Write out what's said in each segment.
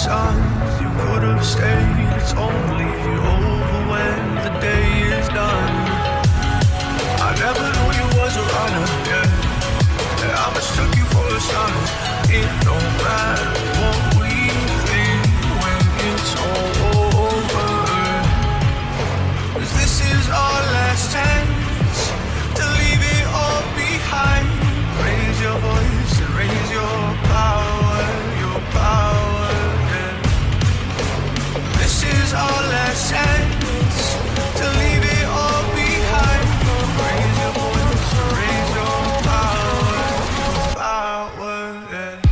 signs you could have stayed. It's only over when the day is done. I never knew you was a runner, yeah. I mistook you for a son. It don't matter what we think when it's all over. 'Cause this is our last chance to leave it all behind. Raise your voice and raise your power, yeah. This is our last chance to leave it all behind. Raise your voice and raise your power, yeah.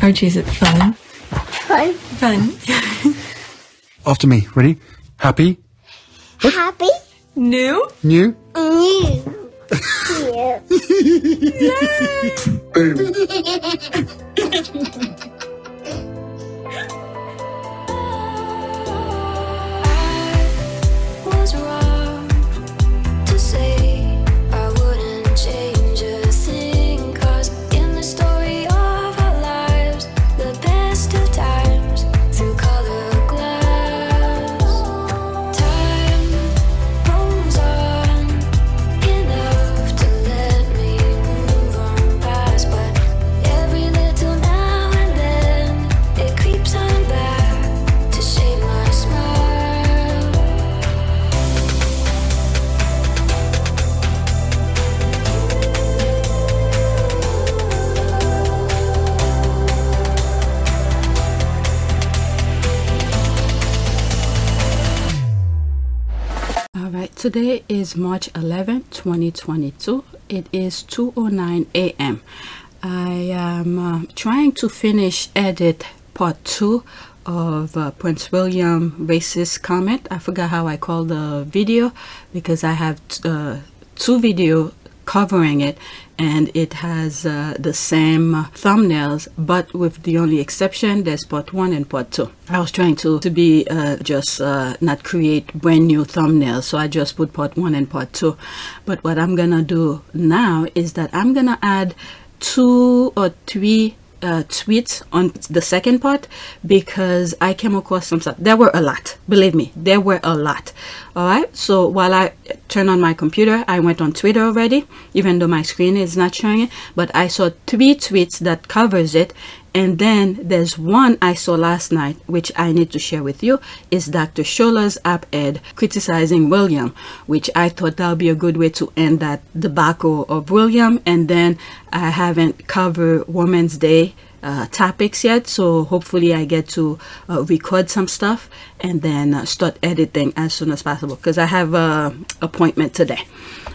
Archie, is it fun? Fun. Fun. After me. Ready? Happy? Happy. New? New? New. Was wrong to say I wouldn't change a thing, 'cause in the story of our lives, the best of times through color glass, time rolls on enough to let me move on past, but every little now and then it creeps on back to shape my smile. All right, today is March 11th, 2022. It is 2:09 a.m. I am trying to finish edit part 2 of Prince William racist comment. I forgot how I call the video because I have two video covering it, and it has the same thumbnails, but with the only exception there's part 1 and part 2. I was trying to be just not create brand new thumbnails, so I just put part 1 and part 2. But what I'm gonna do now is that I'm gonna add 2 or 3 tweets on the second part, because I came across some stuff. There were a lot, believe me, there were a lot. All right, so while I turn on my computer, I went on Twitter already, even though my screen is not showing it, but I saw 3 tweets that covers it. And then there's one I saw last night, which I need to share with you, is Dr. Shola's op-ed criticizing William, which I thought that would be a good way to end that debacle of William. And then I haven't covered Women's Day topics yet, so hopefully I get to record some stuff and then start editing as soon as possible, because I have an appointment today.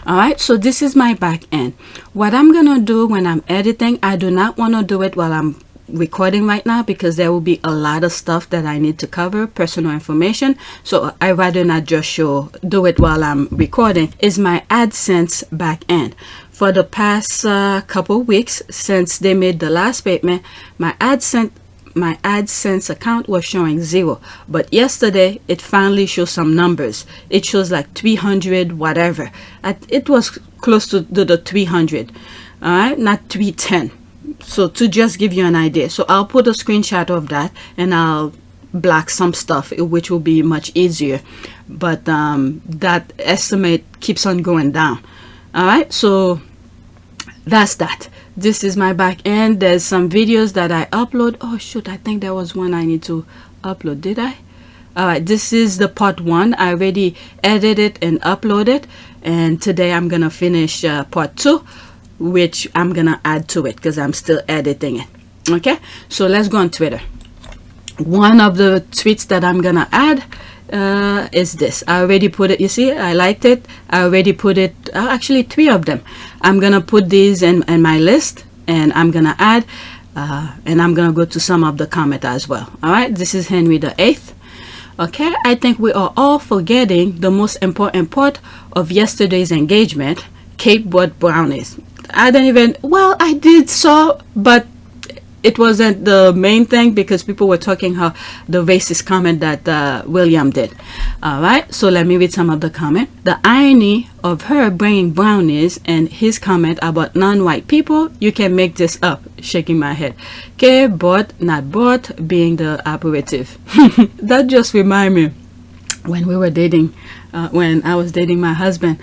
All right, so this is my back end. What I'm gonna do when I'm editing, I do not want to do it while I'm recording right now, because there will be a lot of stuff that I need to cover, personal information, so I rather not just do it while I'm recording. Is my AdSense back end. For the past couple weeks since they made the last statement, my AdSense account was showing 0, but yesterday it finally shows some numbers. It shows like 300 whatever. It was close to the 300, all right, not 310. So to just give you an idea, so I'll put a screenshot of that and I'll block some stuff, which will be much easier. but that estimate keeps on going down. All right, so that's that. This is my back end. There's some videos that I upload. Oh shoot, I think there was one I need to upload. Did I? All right, this is the part 1. I already edited and uploaded, and today I'm gonna finish part 2, which I'm gonna add to it because I'm still editing it. Okay, so let's go on Twitter. One of the tweets that I'm gonna add is this. I already put it. You see, I liked it. I already put it. Actually 3 of them. I'm gonna put these in my list, and I'm gonna add and I'm gonna go to some of the comment as well. All right, this is Henry VIII. Okay, I think we are all forgetting the most important part of yesterday's engagement. Kate bought brownies. I didn't even, well, I did so, but it wasn't the main thing because people were talking how the racist comment that William did. All right, so let me read some of the comment. The irony of her bringing brownies and his comment about non-white people, you can make this up. Shaking my head. Okay, bought, not bought, being the operative. That just remind me when we were dating, when I was dating my husband.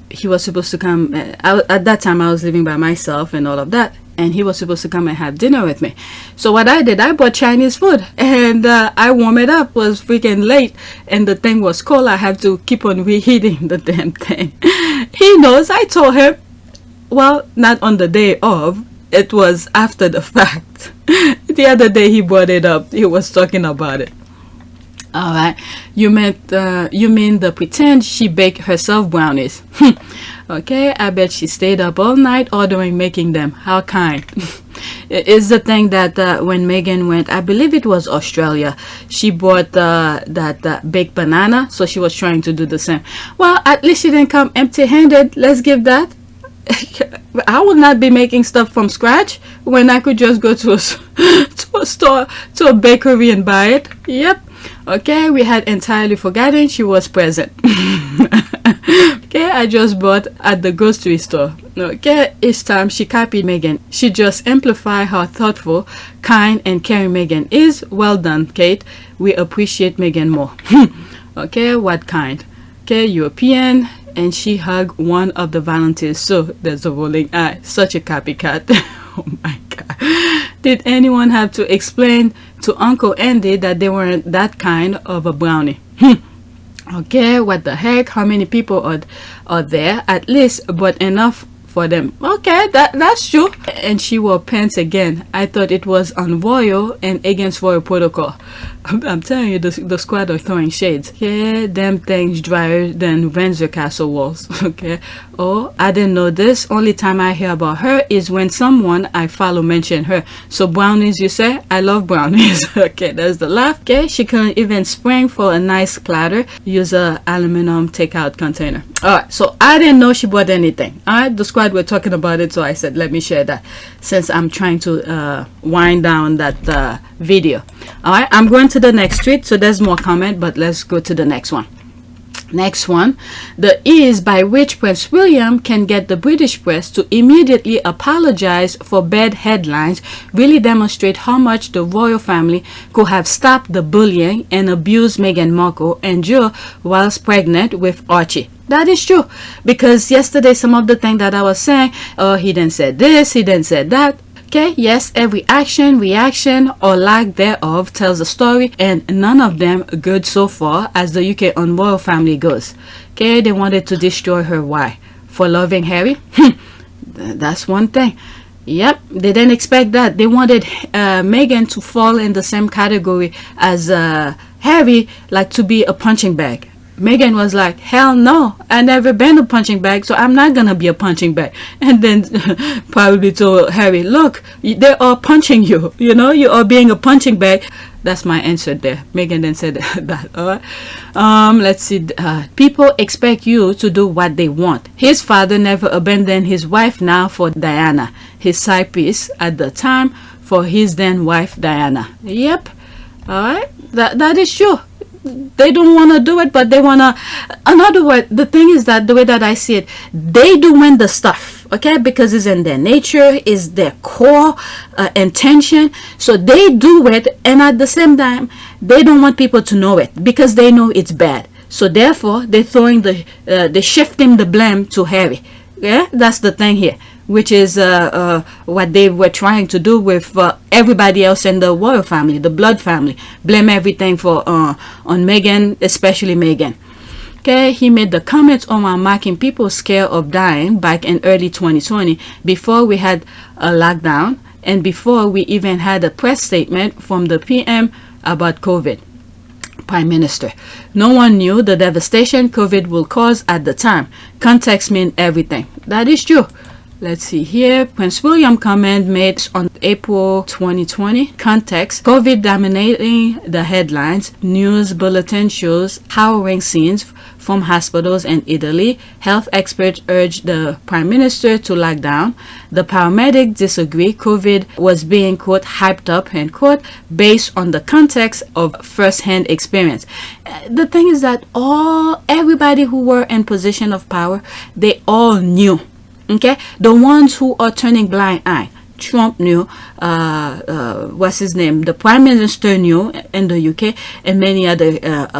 He was supposed to come. At that time, I was living by myself and all of that. And he was supposed to come and have dinner with me. So what I did, I bought Chinese food and I warmed it up. It was freaking late and the thing was cold. I had to keep on reheating the damn thing. He knows. I told him, well, not on the day of. It was after the fact. The other day he brought it up. He was talking about it. All right, you mean the pretend she baked herself brownies? Okay, I bet she stayed up all night ordering, making them. How kind. It's the thing that when Meghan went, I believe it was Australia, she bought that baked banana, so she was trying to do the same. Well, at least she didn't come empty-handed. Let's give that. I would not be making stuff from scratch when I could just go to a store, to a bakery and buy it. Yep. Okay, we had entirely forgotten she was present. Okay, I just bought at the grocery store. Okay, each time she copied Meghan. She just amplified how thoughtful, kind, and caring Meghan is. Well done, Kate. We appreciate Meghan more. Okay, what kind? Okay, European. And she hugged one of the volunteers. So there's a rolling eye. Such a copycat. Oh my God. Did anyone have to explain to Uncle Andy that they weren't that kind of a brownie? Okay, what the heck? How many people are there? At least, but enough for them. Okay, that's true. And she wore pants again. I thought it was unroyal and against royal protocol. I'm telling you, the squad are throwing shades. Okay, them things drier than Windsor Castle walls. Okay. Oh, I didn't know this. Only time I hear about her is when someone I follow mention her. So brownies, you say? I love brownies. Okay, there's the laugh. Okay, she couldn't even spring for a nice platter. Use a aluminum takeout container. All right, so I didn't know she bought anything. All right, the squad were talking about it, so I said let me share that since I'm trying to wind down that video. All right, I'm going to the next tweet, so there's more comment, but let's go to the next one. Next one, the ease by which Prince William can get the British press to immediately apologize for bad headlines really demonstrate how much the royal family could have stopped the bullying and abuse Meghan Markle endure whilst pregnant with Archie. That is true, because yesterday some of the things that I was saying, oh, he didn't say this, he didn't say that. Okay, yes, every action, reaction, or lack thereof tells a story, and none of them good so far as the UK royal family goes. Okay, they wanted to destroy her. Why? For loving Harry? That's one thing. Yep, they didn't expect that. They wanted Meghan to fall in the same category as Harry, like to be a punching bag. Meghan was like, hell no, I never been a punching bag, so I'm not gonna be a punching bag. And then probably told Harry, look, they are punching you, you know, you are being a punching bag. That's my answer there. Meghan then said that. All right. Let's see. People expect you to do what they want. His father never abandoned his wife now for Diana, his side piece at the time for his then wife Diana. Yep. All right. That is true. They don't want to do it, but they want to. In other words, the thing is that the way that I see it, they doing the stuff. stuff, okay, because it's in their nature, is their core intention. So they do it, and at the same time they don't want people to know it because they know it's bad. So therefore they're throwing they're shifting the blame to Harry. Yeah, that's the thing here, which is what they were trying to do with everybody else in the royal family, the blood family. Blame everything for on Meghan, especially Meghan. Okay, he made the comments on making people scared of dying back in early 2020, before we had a lockdown and before we even had a press statement from the PM about COVID. Prime Minister: no one knew the devastation COVID will cause at the time. Context means everything. That is true. Let's see here. Prince William comment made on April 2020. Context: COVID dominating the headlines. News bulletin shows harrowing scenes from hospitals in Italy. Health experts urged the Prime Minister to lock down. The paramedics disagree. COVID was being, quote, hyped up, end quote, based on the context of first-hand experience. The thing is that everybody who were in position of power, they all knew. Okay, the ones who are turning blind eye. Trump knew, what's his name, the Prime Minister knew in the UK, and many other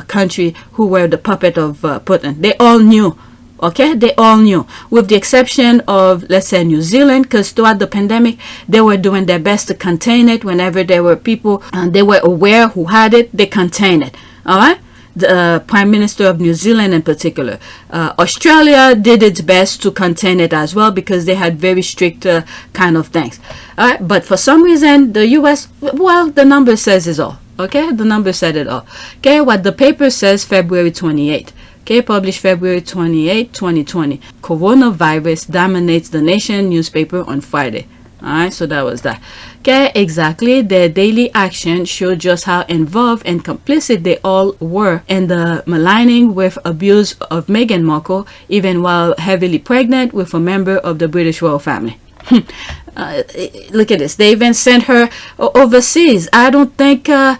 countries who were the puppet of Putin. They all knew. Okay, they all knew, with the exception of, let's say, New Zealand, because throughout the pandemic they were doing their best to contain it. Whenever there were people they were aware who had it, they contained it. All right, the Prime Minister of New Zealand in particular. Australia did its best to contain it as well, because they had very strict kind of things. All right, but for some reason the US, well, the number says it all. Okay, the number said it all. Okay, what the paper says, February 28th. Okay, published February 28, 2020. Coronavirus dominates the Nation newspaper on Friday. Alright, so that was that. Okay, exactly. Their daily action showed just how involved and complicit they all were in the maligning with abuse of Meghan Markle, even while heavily pregnant with a member of the British royal family. Look at this. They even sent her overseas. I don't think at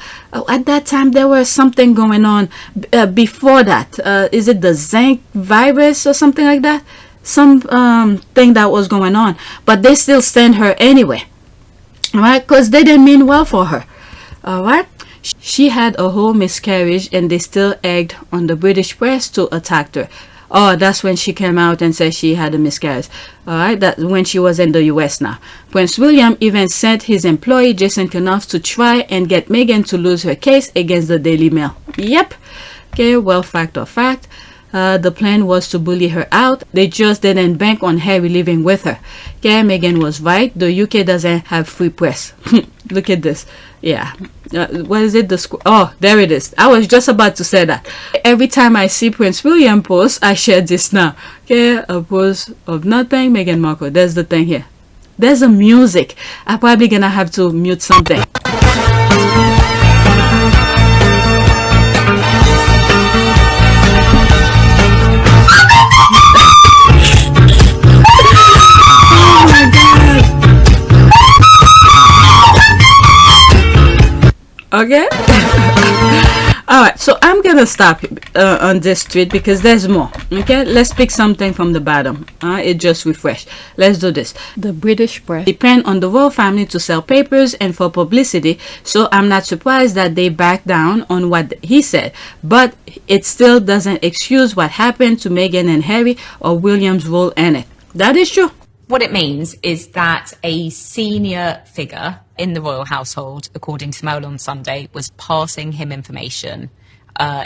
that time there was something going on before that. Is it the zinc virus or something like that? Some thing that was going on, but they still sent her anyway. All right, because they didn't mean well for her. All right, she had a whole miscarriage, and they still egged on the British press to attack her. Oh, that's when she came out and said she had a miscarriage. All right, that's when she was in the US now. Prince William even sent his employee, Jason Kenoff, to try and get Meghan to lose her case against the Daily Mail. Yep. Okay, well, fact or fact. The plan was to bully her out. They just didn't bank on Harry living with her. Okay, Meghan was right. The UK doesn't have free press. Look at this. Yeah. What is it? Oh, there it is. I was just about to say that. Every time I see Prince William post, I share this now. Okay, a post of nothing, Meghan Markle. There's the thing here. There's a music. I'm probably gonna have to mute something. Okay. All right, so I'm gonna stop on this tweet because there's more. Okay, let's pick something from the bottom. It just refreshed. Let's do this. The British press depend on the royal family to sell papers and for publicity, so I'm not surprised that they backed down on what he said, but it still doesn't excuse what happened to Meghan and Harry or William's role in it. That is true. What it means is that a senior figure in the royal household, according to Mail on Sunday, was passing him information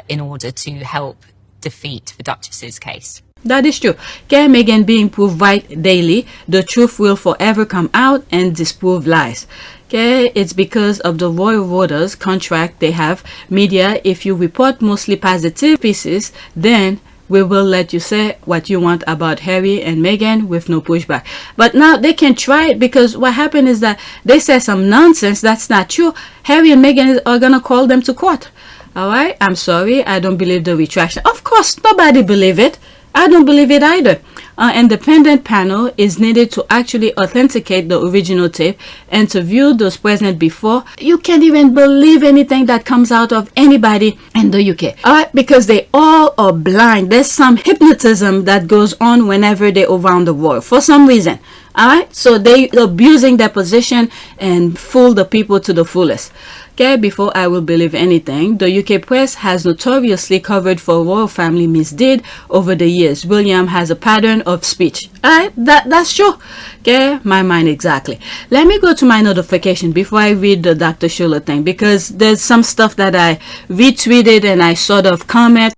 in order to help defeat the Duchess's case. That is true. Okay, Meghan being proved right daily, the truth will forever come out and disprove lies. Okay, it's because of the royal voters contract they have. Media, if you report mostly positive pieces, then we will let you say what you want about Harry and Meghan with no pushback. But now they can try it, because what happened is that they said some nonsense that's not true. Harry and Meghan are gonna call them to court. All right, I'm sorry, I don't believe the retraction. Of course, nobody believe it. I don't believe it either. An independent panel is needed to actually authenticate the original tape and to view those present before. You can't even believe anything that comes out of anybody in the UK. Alright, because they all are blind. There's some hypnotism that goes on whenever they're around the world for some reason. Alright, so they abusing their position and fool the people to the fullest. Okay, before I will believe anything, the UK press has notoriously covered for royal family misdeed over the years. William has a pattern of speech. Alright, that's true. Okay, my mind exactly. Let me go to my notification before I read the Dr. Shola thing, because there's some stuff that I retweeted and I sort of comment.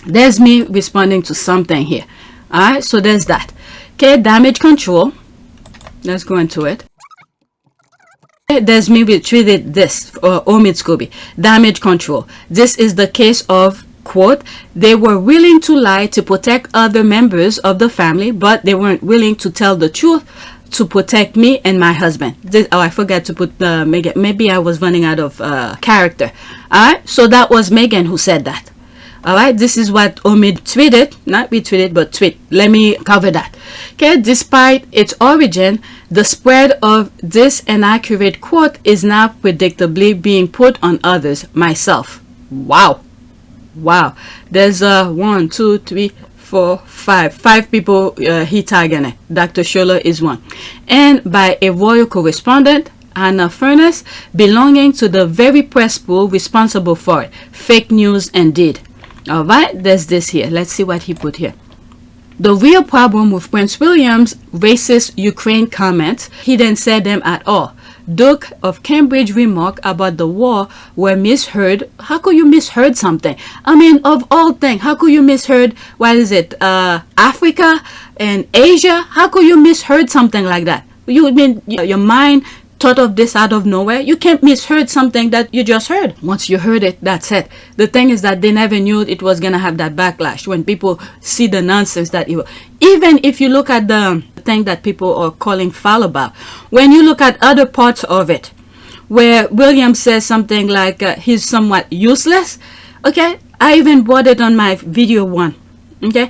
There's me responding to something here. Alright, so there's that. Okay, damage control. Let's go into it. There's me retweeted this, Omid Scobie. Damage control. This is the case of, quote, they were willing to lie to protect other members of the family, but they weren't willing to tell the truth to protect me and my husband. I forgot to put Meghan. Maybe I was running out of character. Alright, so that was Meghan who said that. Alright, this is what Omid tweeted, not retweeted, but tweet. Let me cover that. Okay, despite its origin, the spread of this inaccurate quote is now predictably being put on others, myself. Wow. Wow. There's 1, 2, 3, 4, 5 people he targeted. Dr. Shola is one. And by a royal correspondent, Anna Furness, belonging to the very press pool responsible for it. Fake news indeed. Alright, there's this here. Let's see what he put here. The real problem with Prince William's racist Ukraine comments, he didn't say them at all. Duke of Cambridge remark about the war were misheard. How could you misheard something? I mean, of all things, how could you misheard, what is it, Africa and Asia? How could you misheard something like that? You mean your mind thought of this out of nowhere? You can't misheard something that you just heard. Once you heard it, that's it. The thing is that they never knew it was gonna have that backlash when people see the nonsense that it was. Even if you look at the thing that people are calling foul about, when you look at other parts of it where William says something like he's somewhat useless, okay, I even brought it on my video one. Okay,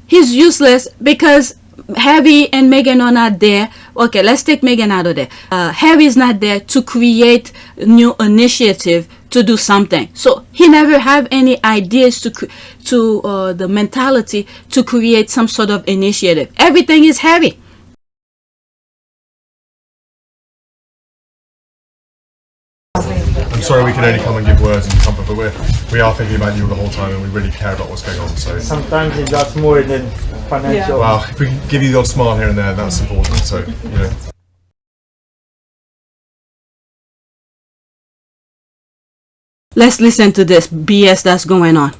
he's useless because Harry and Meghan are not there. Okay, let's take Meghan out of there. Harry's not there to create new initiative to do something. So he never have any ideas to the mentality to create some sort of initiative. Everything is Harry. I'm sorry we can only come and give words and comfort, but we are thinking about you the whole time and we really care about what's going on. So sometimes that's more than financial. Well, if we can give you the odd smile here and there, that's important. So, you know. Let's listen to this BS that's going on.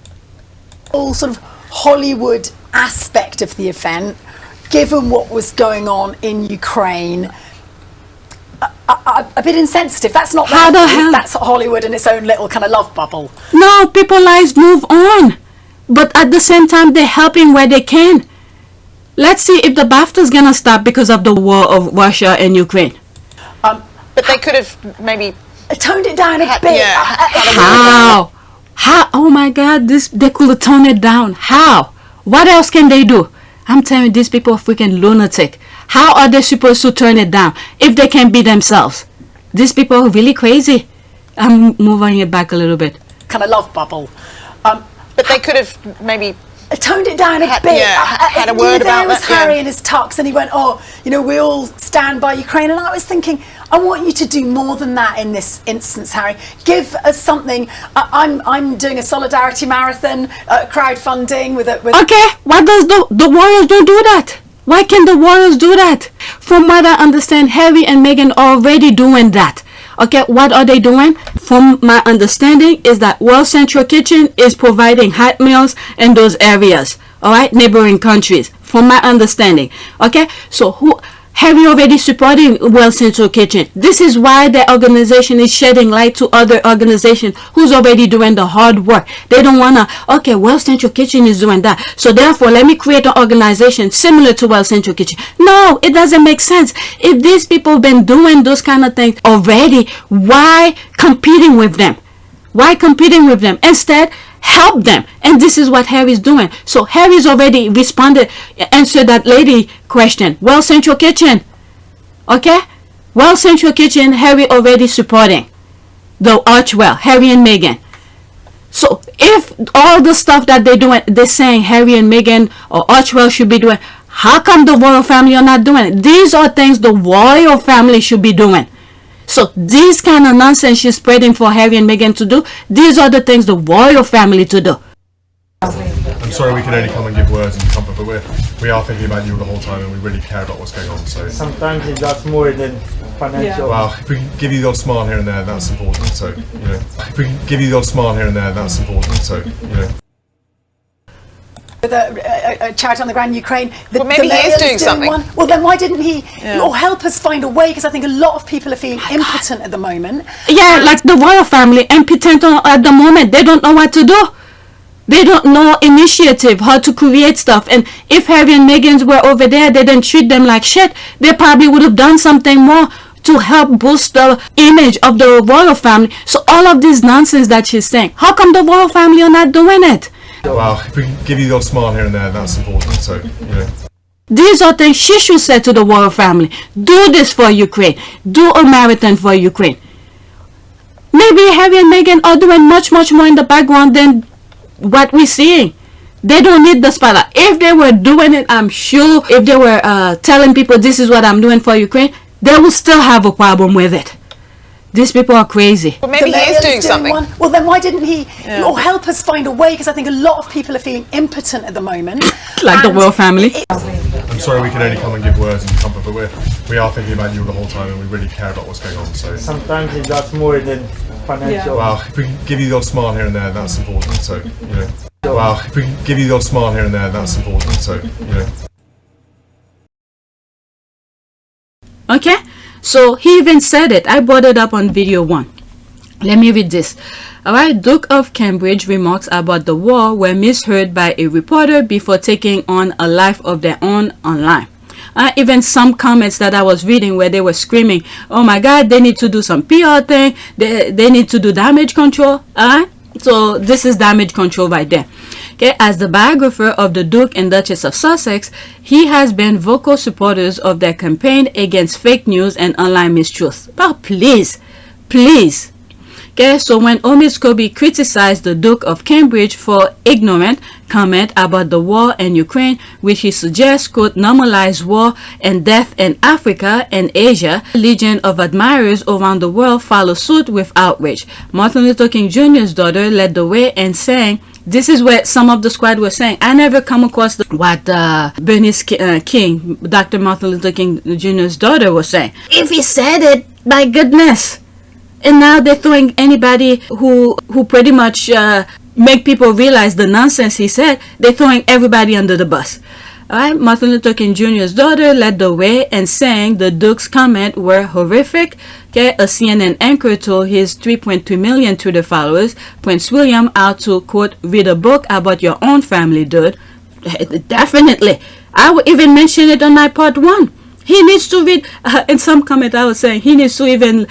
All sort of Hollywood aspect of the event, given what was going on in Ukraine, a bit insensitive. That's not how the hell? That's Hollywood in its own little kind of love bubble. No, people's lives move on, but at the same time they're helping where they can. Let's see if the BAFTA's gonna stop because of the war of Russia and Ukraine. But they could have maybe toned it down a bit. Yeah, how? Oh my God! They could have toned it down. How? What else can they do? I'm telling you, these people are freaking lunatic. How are they supposed to turn it down if they can't be themselves? These people are really crazy. I'm moving it back a little bit. Kind of love bubble. But they could have maybe toned it down a bit. Yeah, had a word about that. There was that, Harry in his tux, and he went, "Oh, you know, we all stand by Ukraine." And I was thinking, I want you to do more than that in this instance, Harry. Give us something. I'm doing a solidarity marathon, crowdfunding with a. Okay, why does the Warriors don't do that? Why can't the Warriors do that? From what I understand, Harry and Meghan are already doing that. Okay, what are they doing? From my understanding is that World Central Kitchen is providing hot meals in those areas. Alright, neighboring countries. From my understanding. Okay, so Harry already supporting World Central Kitchen. This is why the organization is shedding light to other organizations who's already doing the hard work. They don't wanna, okay, World Central Kitchen is doing that, so therefore let me create an organization similar to World Central Kitchen. No, it doesn't make sense. If these people been doing those kind of things already, why competing with them? Why competing with them? Instead, help them. And this is what Harry's doing. So Harry's already responded, answered that lady question. Well, Central Kitchen. Okay? Well, Central Kitchen, Harry already supporting the Archwell, Harry and Meghan. So if all the stuff that they're saying Harry and Meghan or Archwell should be doing, how come the royal family are not doing it? These are things the royal family should be doing. So these kind of nonsense she's spreading for Harry and Meghan to do, these are the things the royal family to do. I'm sorry we can only come and give words and comfort, but we are thinking about you the whole time and we really care about what's going on. So sometimes it's that's more than financial. Well, if we can give you the odd smile here and there, that's important. So, you know, if we can give you the odd smile here and there, that's important. So, you know. With a charity on the ground in Ukraine. Well, maybe he is doing something. One. Well, then why didn't he or help us find a way? Because I think a lot of people are feeling impotent at the moment. Yeah, like the royal family, impotent at the moment. They don't know what to do. They don't know initiative, how to create stuff. And if Harry and Meghan were over there, they didn't treat them like shit, they probably would have done something more to help boost the image of the royal family. So all of this nonsense that she's saying, how come the royal family are not doing it? Well, if we can give you the odd smile here and there, that's important. So, you know. These are things she should say to the royal family. Do this for Ukraine. Do a marathon for Ukraine. Maybe Harry and Meghan are doing much, much more in the background than what we're seeing. They don't need the spotlight. If they were doing it, I'm sure if they were telling people this is what I'm doing for Ukraine, they will still have a problem with it. These people are crazy. Well, maybe he is doing something. Well, then why didn't he or help us find a way? Because I think a lot of people are feeling impotent at the moment. Like the royal family. I'm sorry we can only come and give words and comfort, but we are thinking about you the whole time and we really care about what's going on. So sometimes it's that's more than financial. Well, if we can give you the odd smile here and there, that's important. So, you know. Well, if we can give you the odd smile here and there, that's important. So, you know. Okay, so he even said it. I brought it up on video 1. Let me read this. Alright, Duke of Cambridge remarks about the war were misheard by a reporter before taking on a life of their own online. Even some comments that I was reading where they were screaming, oh my god, they need to do some PR thing, they need to do damage control. Alright, so this is damage control right there. Okay, as the biographer of the Duke and Duchess of Sussex, he has been vocal supporters of their campaign against fake news and online mistruths. But please. Okay, so when Mos-Shogbamimu criticized the Duke of Cambridge for ignorant comment about the war in Ukraine, which he suggests could normalize war and death in Africa and Asia, a legion of admirers around the world follow suit with outrage. Martin Luther King Jr.'s daughter led the way in saying, this is what some of the squad were saying. I never come across what Bernice King, Dr. Martin Luther King Jr.'s daughter, was saying. If he said it, my goodness. And now they're throwing anybody who pretty much make people realize the nonsense he said, they're throwing everybody under the bus. Alright, Martin Luther King Jr.'s daughter led the way and saying the Duke's comment were horrific. Okay, a CNN anchor told his 3.2 million Twitter followers, Prince William out to, quote, read a book about your own family, dude. Definitely. I would even mention it on my part 1. He needs to read, in some comment I was saying, he needs to even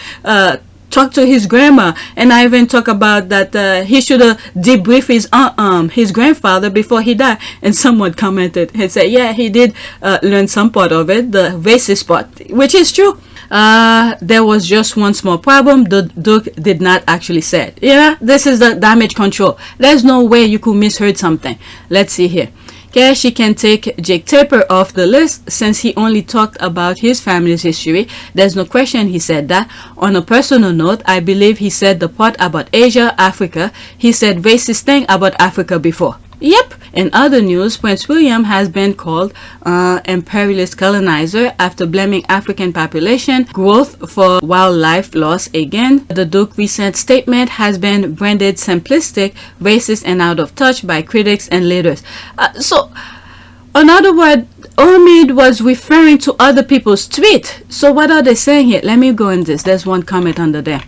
talk to his grandma, and I even talk about that he should debrief his grandfather before he died. And someone commented and said, yeah, he did learn some part of it, the racist part, which is true. There was just one small problem. The Duke did not actually say it. Yeah, this is the damage control. There's no way you could misheard something. Let's see here. Okay, she can take Jake Tapper off the list since he only talked about his family's history. There's no question he said that. On a personal note, I believe he said the part about Asia, Africa. He said racist thing about Africa before. Yep. In other news, Prince William has been called imperialist colonizer after blaming African population growth for wildlife loss again. The Duke's recent statement has been branded simplistic, racist, and out of touch by critics and leaders. So, in other words, Omid was referring to other people's tweet. So what are they saying here? Let me go in this. There's one comment under there.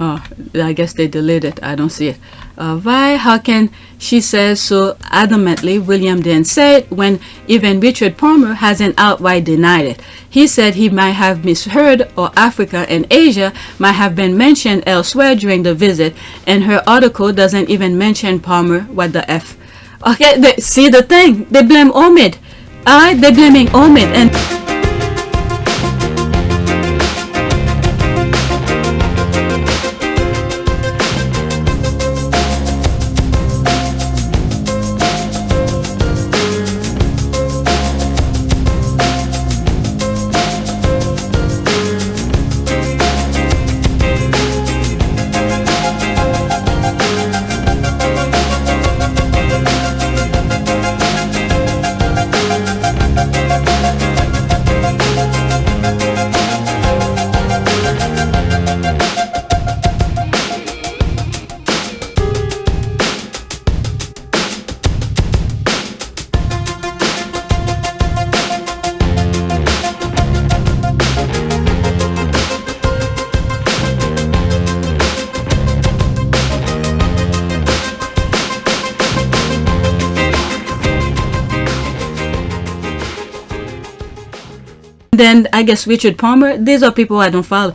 Oh, I guess they deleted it. I don't see it. Why? How can she say so adamantly William didn't say it when even Richard Palmer hasn't outright denied it? He said he might have misheard, or Africa and Asia might have been mentioned elsewhere during the visit, and her article doesn't even mention Palmer. What the F? Okay, see the thing? They blame Omid. Alright, they're blaming Omid, and then I guess Richard Palmer, these are people I don't follow,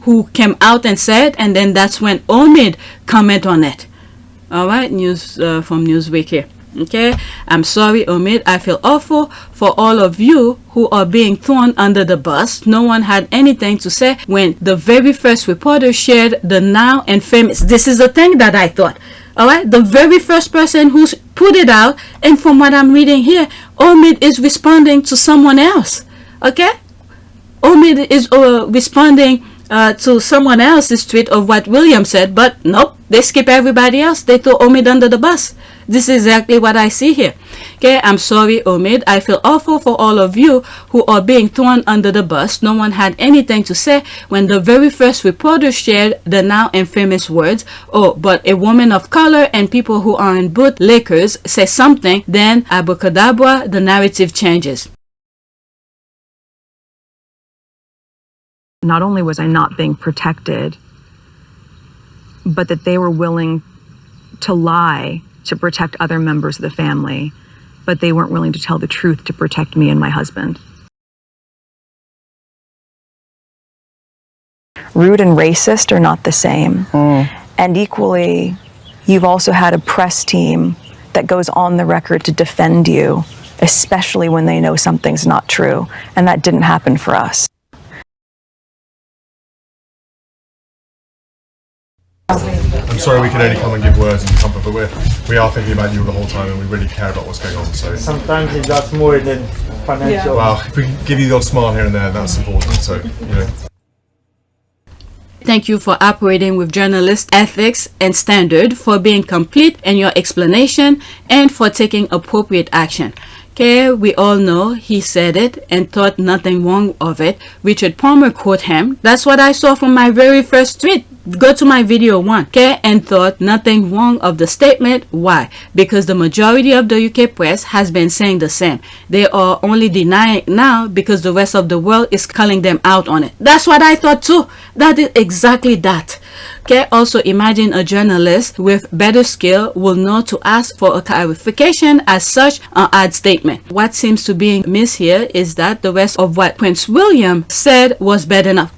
who came out and said, and then that's when Omid comment on it. Alright, news from Newsweek here. Okay, I'm sorry, Omid. I feel awful for all of you who are being thrown under the bus. No one had anything to say when the very first reporter shared the now and famous. This is the thing that I thought. Alright, the very first person who's put it out, and from what I'm reading here, Omid is responding to someone else. Okay, Omid is responding to someone else's tweet of what William said, but nope, they skip everybody else. They throw Omid under the bus. This is exactly what I see here. Okay, I'm sorry, Omid. I feel awful for all of you who are being thrown under the bus. No one had anything to say when the very first reporter shared the now infamous words, oh, but a woman of color and people who are in bootlickers say something, then abracadabra, the narrative changes. Not only was I not being protected, but that they were willing to lie to protect other members of the family, but they weren't willing to tell the truth to protect me and my husband. Rude and racist are not the same. And equally, you've also had a press team that goes on the record to defend you, especially when they know something's not true. And that didn't happen for us. I'm sorry we can only come and give words and comfort, but we are thinking about you the whole time, and we really care about what's going on. So sometimes it's that's more than financial. Well, if we can give you the odd smile here and there, that's important. So, you know. Thank you for operating with journalist ethics and standard, for being complete in your explanation, and for taking appropriate action. Okay, we all know he said it and thought nothing wrong of it. Richard Palmer quote him. That's what I saw from my very first tweet. Go to my video 1. Okay, and thought nothing wrong of the statement. Why? Because the majority of the UK press has been saying the same. They are only denying it now because the rest of the world is calling them out on it. That's what I thought too. That is exactly that. Okay, also imagine a journalist with better skill will know to ask for a clarification as such an odd statement. What seems to be missed here is that the rest of what Prince William said was bad enough.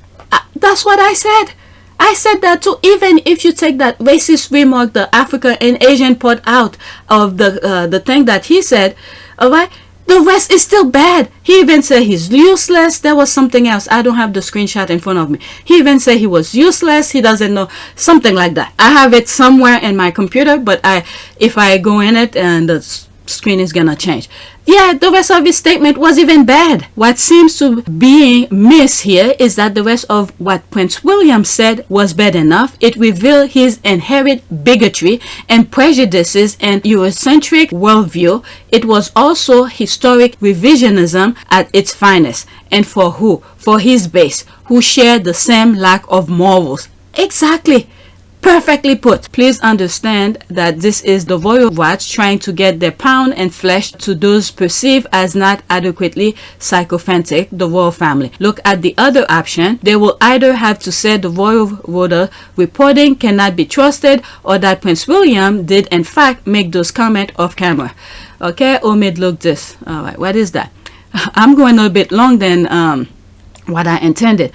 That's what I said. I said that too. Even if you take that racist remark, the African and Asian part out of the thing that he said, alright, the rest is still bad. He even said he's useless. There was something else. I don't have the screenshot in front of me. He even said he was useless. He doesn't know, something like that. I have it somewhere in my computer, but if I go in it and the screen is gonna change. Yeah, the rest of his statement was even bad. What seems to be missed here is that the rest of what Prince William said was bad enough. It revealed his inherent bigotry and prejudices and Eurocentric worldview. It was also historic revisionism at its finest. And for who? For his base, who shared the same lack of morals. Exactly. Perfectly put. Please understand that this is the royal rats trying to get their pound and flesh to those perceived as not adequately sycophantic, the royal family. Look at the other option. They will either have to say the royal Rhoda reporting cannot be trusted, or that Prince William did in fact make those comments off camera. Okay, Omid, look this. All right, what is that? I'm going a bit long than what I intended.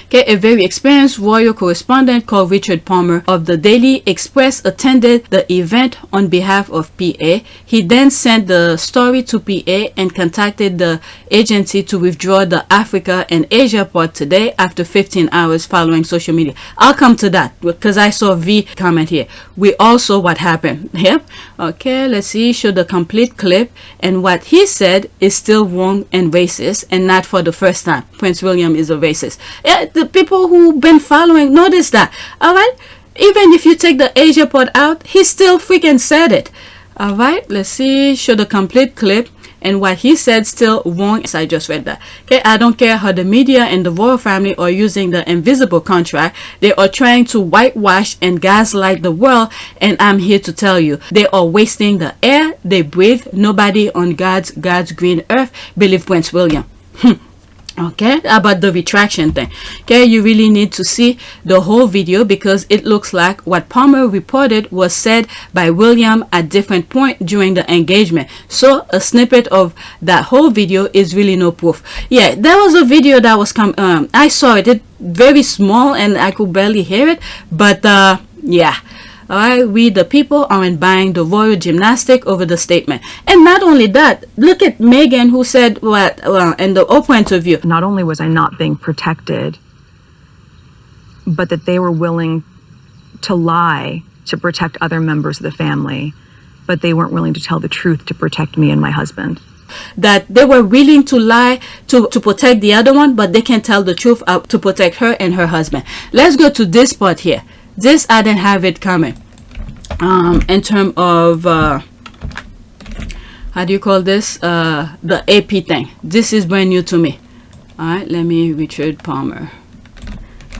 Okay, a very experienced royal correspondent called Richard Palmer of the Daily Express attended the event on behalf of PA. He then sent the story to PA and contacted the agency to withdraw the Africa and Asia part today after 15 hours following social media. I'll come to that because I saw V comment here. We all saw what happened. Yep. Okay, let's see. Show the complete clip. And what he said is still wrong and racist, and not for the first time. Prince William is a racist. Yeah, the people who've been following notice that. All right, even if you take the Asia part out, he still freaking said it. All right, let's see. Show the complete clip. And what he said still wrong. Yes, I just read that. Okay, I don't care how the media and the royal family are using the invisible contract. They are trying to whitewash and gaslight the world, and I'm here to tell you, they are wasting the air they breathe. Nobody on God's green earth believe Prince William. Okay, about the retraction thing. Okay, you really need to see the whole video because it looks like what Palmer reported was said by William at different point during the engagement. So a snippet of that whole video is really no proof. Yeah, there was a video that was I saw it. It's very small and I could barely hear it, but yeah. Alright, we the people aren't buying the royal gymnastic over the statement. And not only that, look at Meghan, who said what in the Oprah interview. Not only was I not being protected, but that they were willing to lie to protect other members of the family, but they weren't willing to tell the truth to protect me and my husband. That they were willing to lie to protect the other one, but they can't tell the truth to protect her and her husband. Let's go to this part here. This I didn't have it coming. In terms of how do you call this? The AP thing. This is brand new to me. Alright, let me Richard Palmer.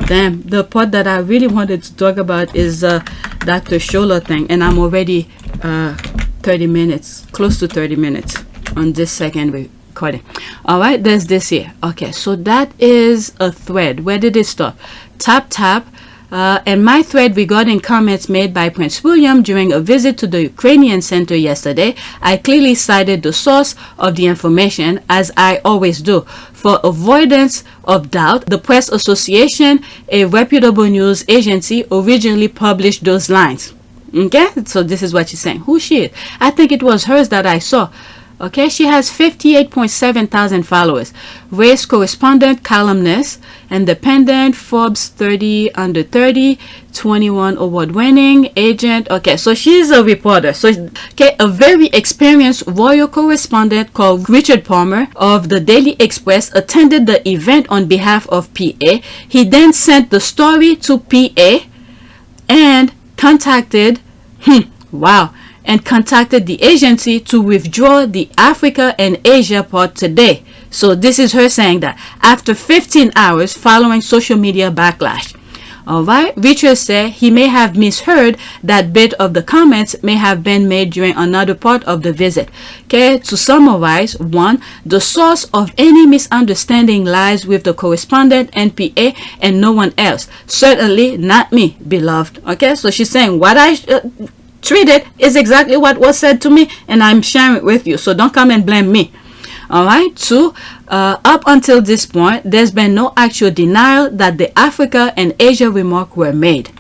Damn, the part that I really wanted to talk about is Dr. Shola thing, and I'm already 30 minutes, close to 30 minutes on this second recording. Alright, there's this here. Okay, so that is a thread. Where did it stop? Tap. And my thread regarding comments made by Prince William during a visit to the Ukrainian center yesterday, I clearly cited the source of the information, as I always do. For avoidance of doubt, the Press Association, a reputable news agency, originally published those lines. Okay, so this is what she's saying. Who she is? I think it was hers that I saw. Okay, she has 58.7 thousand followers. Race correspondent, columnist, independent, Forbes 30 under 30, 21 award-winning, agent. Okay, so she's a reporter. So, okay, a very experienced royal correspondent called Richard Palmer of the Daily Express attended the event on behalf of PA. He then sent the story to PA and contacted, and contacted the agency to withdraw the Africa and Asia part today. So this is her saying that after 15 hours following social media backlash. Alright, Richard said he may have misheard that bit of the comments may have been made during another part of the visit. Okay, to summarize, 1. The source of any misunderstanding lies with the correspondent and PA and no one else. Certainly not me, beloved. Okay, so she's saying what I treated is exactly what was said to me, and I'm sharing it with you, so don't come and blame me. Alright, 2. Up until this point, there's been no actual denial that the Africa and Asia remarks were made.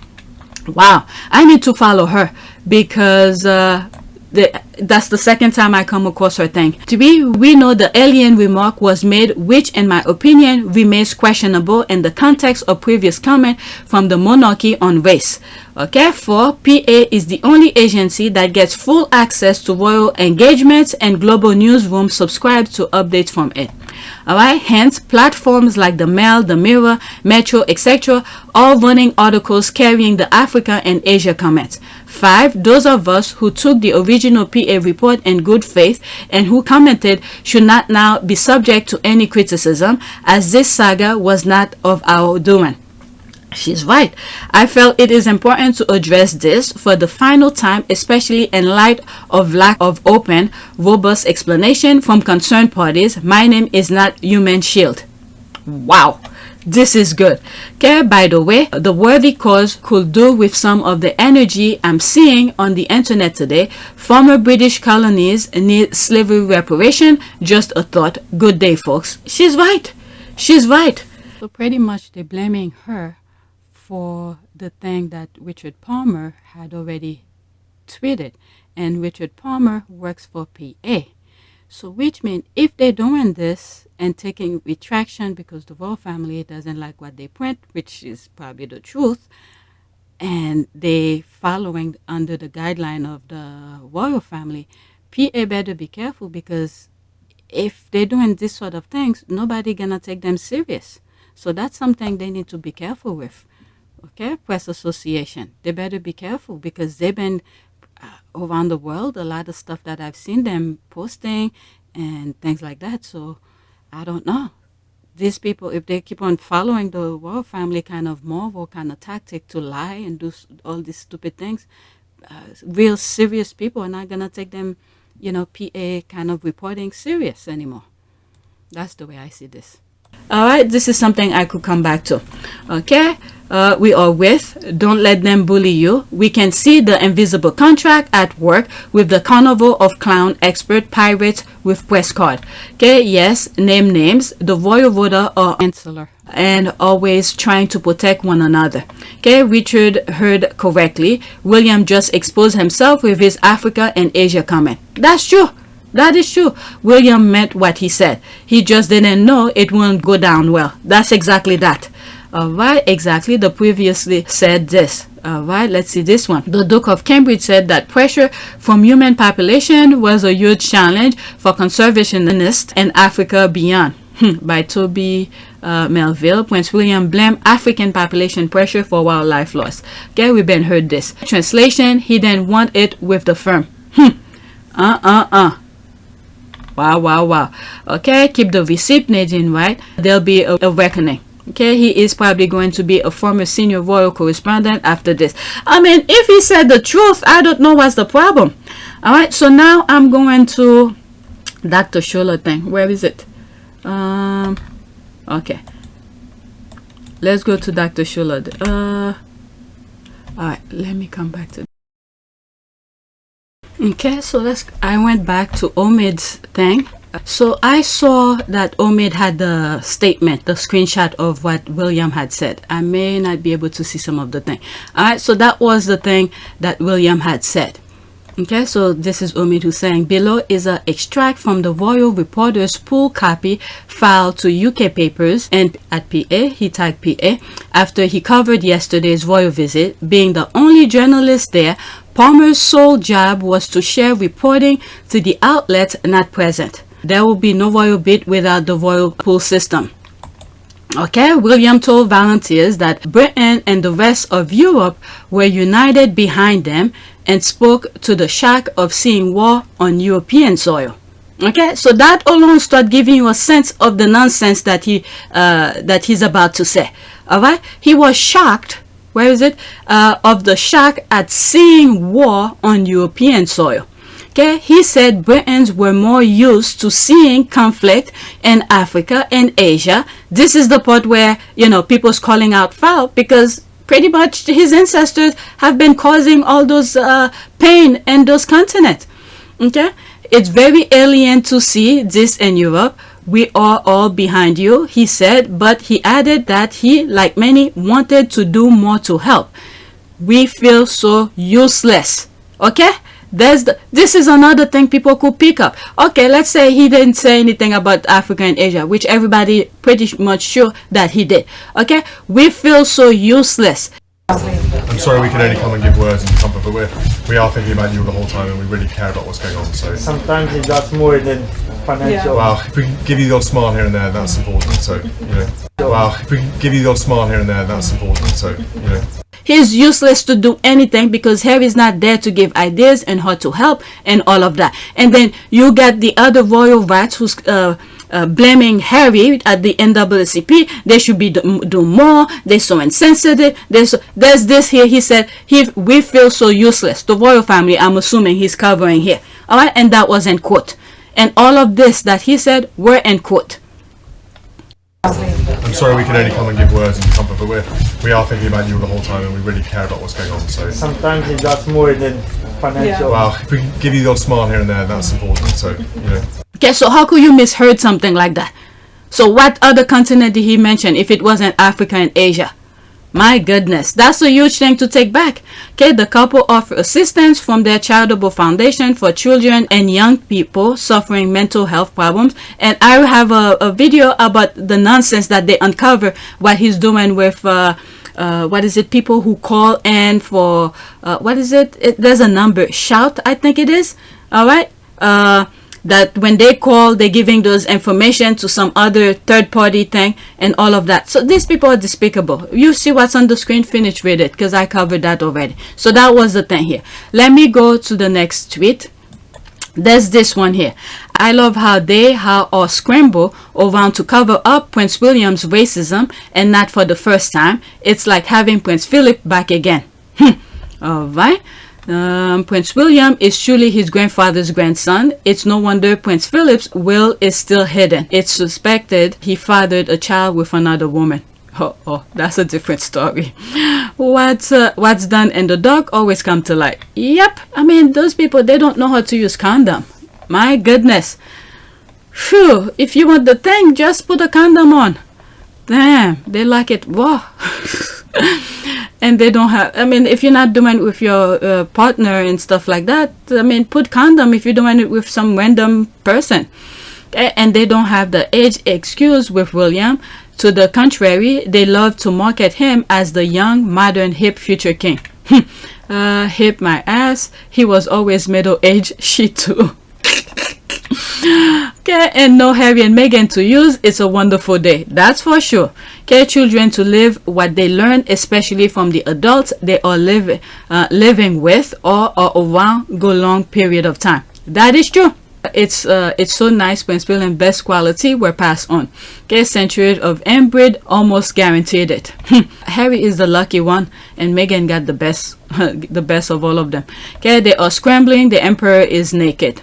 Wow, I need to follow her because that's the second time I come across her thing. We know the alien remark was made, which in my opinion remains questionable in the context of previous comment from the monarchy on race. Okay, 4. PA is the only agency that gets full access to royal engagements, and global newsrooms subscribe to updates from it. Alright, hence platforms like the Mail, the Mirror, Metro, etc. all running articles carrying the Africa and Asia comments. 5. Those of us who took the original PA report in good faith and who commented should not now be subject to any criticism, as this saga was not of our doing. She's right. I felt it is important to address this for the final time, especially in light of lack of open, robust explanation from concerned parties. My name is not Human Shield. Wow. This is good. Okay, by the way, the worthy cause could do with some of the energy I'm seeing on the internet today. Former British colonies need slavery reparation. Just a thought. Good day, folks. She's right. She's right. So pretty much they're blaming her for the thing that Richard Palmer had already tweeted. And Richard Palmer works for PA. So which means if they're doing this and taking retraction because the royal family doesn't like what they print, which is probably the truth, and they following under the guideline of the royal family, PA better be careful, because if they're doing this sort of things, nobody gonna take them serious. So that's something they need to be careful with. Okay, press association, they better be careful, because they've been around the world, a lot of stuff that I've seen them posting and things like that. So I don't know, these people, if they keep on following the royal family kind of moral kind of tactic to lie and do all these stupid things, real serious people are not gonna take them, you know, PA kind of reporting serious anymore. That's the way I see this. All right, this is something I could come back to. Okay, we are with Don't Let Them Bully You. We can see the invisible contract at work with the carnival of clown expert pirates with press card. Okay, yes, name names. The royal voter are insular and always trying to protect one another. Okay, Richard heard correctly. William just exposed himself with his Africa and Asia comment. That's true. That is true. William meant what he said. He just didn't know it wouldn't go down well. That's exactly that. All right, exactly. The previously said this. All right, let's see this one. The Duke of Cambridge said that pressure from human population was a huge challenge for conservationists in Africa beyond. By Toby Melville. Prince William blamed African population pressure for wildlife loss. Okay, we've been heard this. Translation, he didn't want it with the firm. Wow, wow, wow. Okay, keep the receipt, Nadine, right? There'll be a reckoning. Okay, he is probably going to be a former senior royal correspondent after this. I mean, if he said the truth, I don't know what's the problem. All right, so now I'm going to Dr. Shola thing. Where is it? Okay. Let's go to Dr. Shola. All right, let me come back to. Okay, so I went back to Omid's thing. So I saw that Omid had the statement, the screenshot of what William had said. I may not be able to see some of the thing. All right, so that was the thing that William had said. Okay, so this is Omid who's saying, below is an extract from the royal reporter's pool copy filed to UK papers and at PA, he tagged PA, after he covered yesterday's royal visit. Being the only journalist there, Palmer's sole job was to share reporting to the outlets not present. There will be no royal bid without the royal pool system. Okay, William told volunteers that Britain and the rest of Europe were united behind them and spoke to the shock of seeing war on European soil. Okay, so that alone start giving you a sense of the nonsense that he's about to say. All right, he was shocked. Where is it? Of the shock at seeing war on European soil. Okay, he said Britons were more used to seeing conflict in Africa and Asia. This is the part where, you know, people's calling out foul, because pretty much his ancestors have been causing all those pain in those continents. Okay, it's very alien to see this in Europe. We are all behind you, he said, but he added that he, like many, wanted to do more to help. We feel so useless. Okay, this is another thing people could pick up. Okay, let's say he didn't say anything about Africa and Asia, which everybody pretty much sure that he did. Okay, we feel so useless. I'm sorry we can only come and give words and comfort, but we are thinking about you the whole time, and we really care about what's going on. So sometimes it's that's more than financial. Well, if we can give you the odd smile here and there, that's important. So, you know. Well, if we can give you the odd smile here and there, that's important. So, you know. He's useless to do anything because Harry's not there to give ideas and how to help and all of that. And then you got the other royal rats who's blaming Harry at the NAACP. They should be do more. They're so insensitive. There's this here. He said we feel so useless. The royal family, I'm assuming he's covering here. All right, and that was in quote. And all of this that he said were in quote. I'm sorry we can only come and give words and comfort, but we are thinking about you the whole time and we really care about what's going on. So sometimes it's that's more than financial. Well, if we can give you the odd smile here and there, that's important. So, you know. Okay, so how could you misheard something like that? So what other continent did he mention if it wasn't Africa and Asia? My goodness, that's a huge thing to take back. Okay, the couple offer assistance from their charitable foundation for children and young people suffering mental health problems. And I have a video about the nonsense that they uncover what he's doing with what is it, people who call in for what is it, there's a number, shout, I think it is. All right, that when they call, they're giving those information to some other third-party thing and all of that. So these people are despicable. You see what's on the screen, finish with it, because I covered that already. So that was the thing here. Let me go to the next tweet. There's this one here. I love how they all scramble around to cover up Prince William's racism, and not for the first time. It's like having Prince Philip back again. All right. Prince William is truly his grandfather's grandson. It's no wonder Prince Philip's will is still hidden. It's suspected he fathered a child with another woman. Oh, that's a different story. What's done in the dark always come to light. Yep, I mean, those people, they don't know how to use condom. My goodness. Phew, if you want the thing, just put a condom on. Damn, they like it raw. And they don't have, I mean, if you're not doing it with your partner and stuff like that, I mean, put condom if you're doing it with some random person. Okay? And they don't have the age excuse with William. To the contrary, they love to market him as the young, modern, hip future king. Hip my ass. He was always middle-aged. She too. Okay, and no Harry and Meghan to use. It's a wonderful day, that's for sure. Okay, children to live what they learn, especially from the adults they are living with or around go long period of time. That is true. It's so nice. Prince William best quality were passed on. Okay, century of inbreed almost guaranteed it. Harry is the lucky one, and Meghan got the best, the best of all of them. Okay, they are scrambling. The emperor is naked.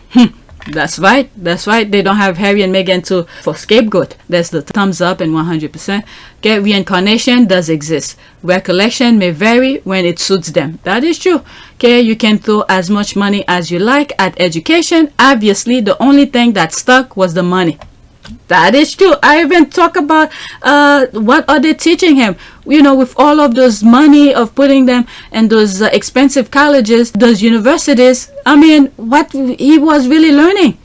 That's right. That's right. They don't have Harry and Meghan for scapegoat. That's the thumbs up and 100%. Okay, reincarnation does exist. Recollection may vary when it suits them. That is true. Okay, you can throw as much money as you like at education. Obviously, the only thing that stuck was the money. That is true. I even talk about what are they teaching him, you know, with all of those money of putting them in those expensive colleges, those universities. I mean, what he was really learning.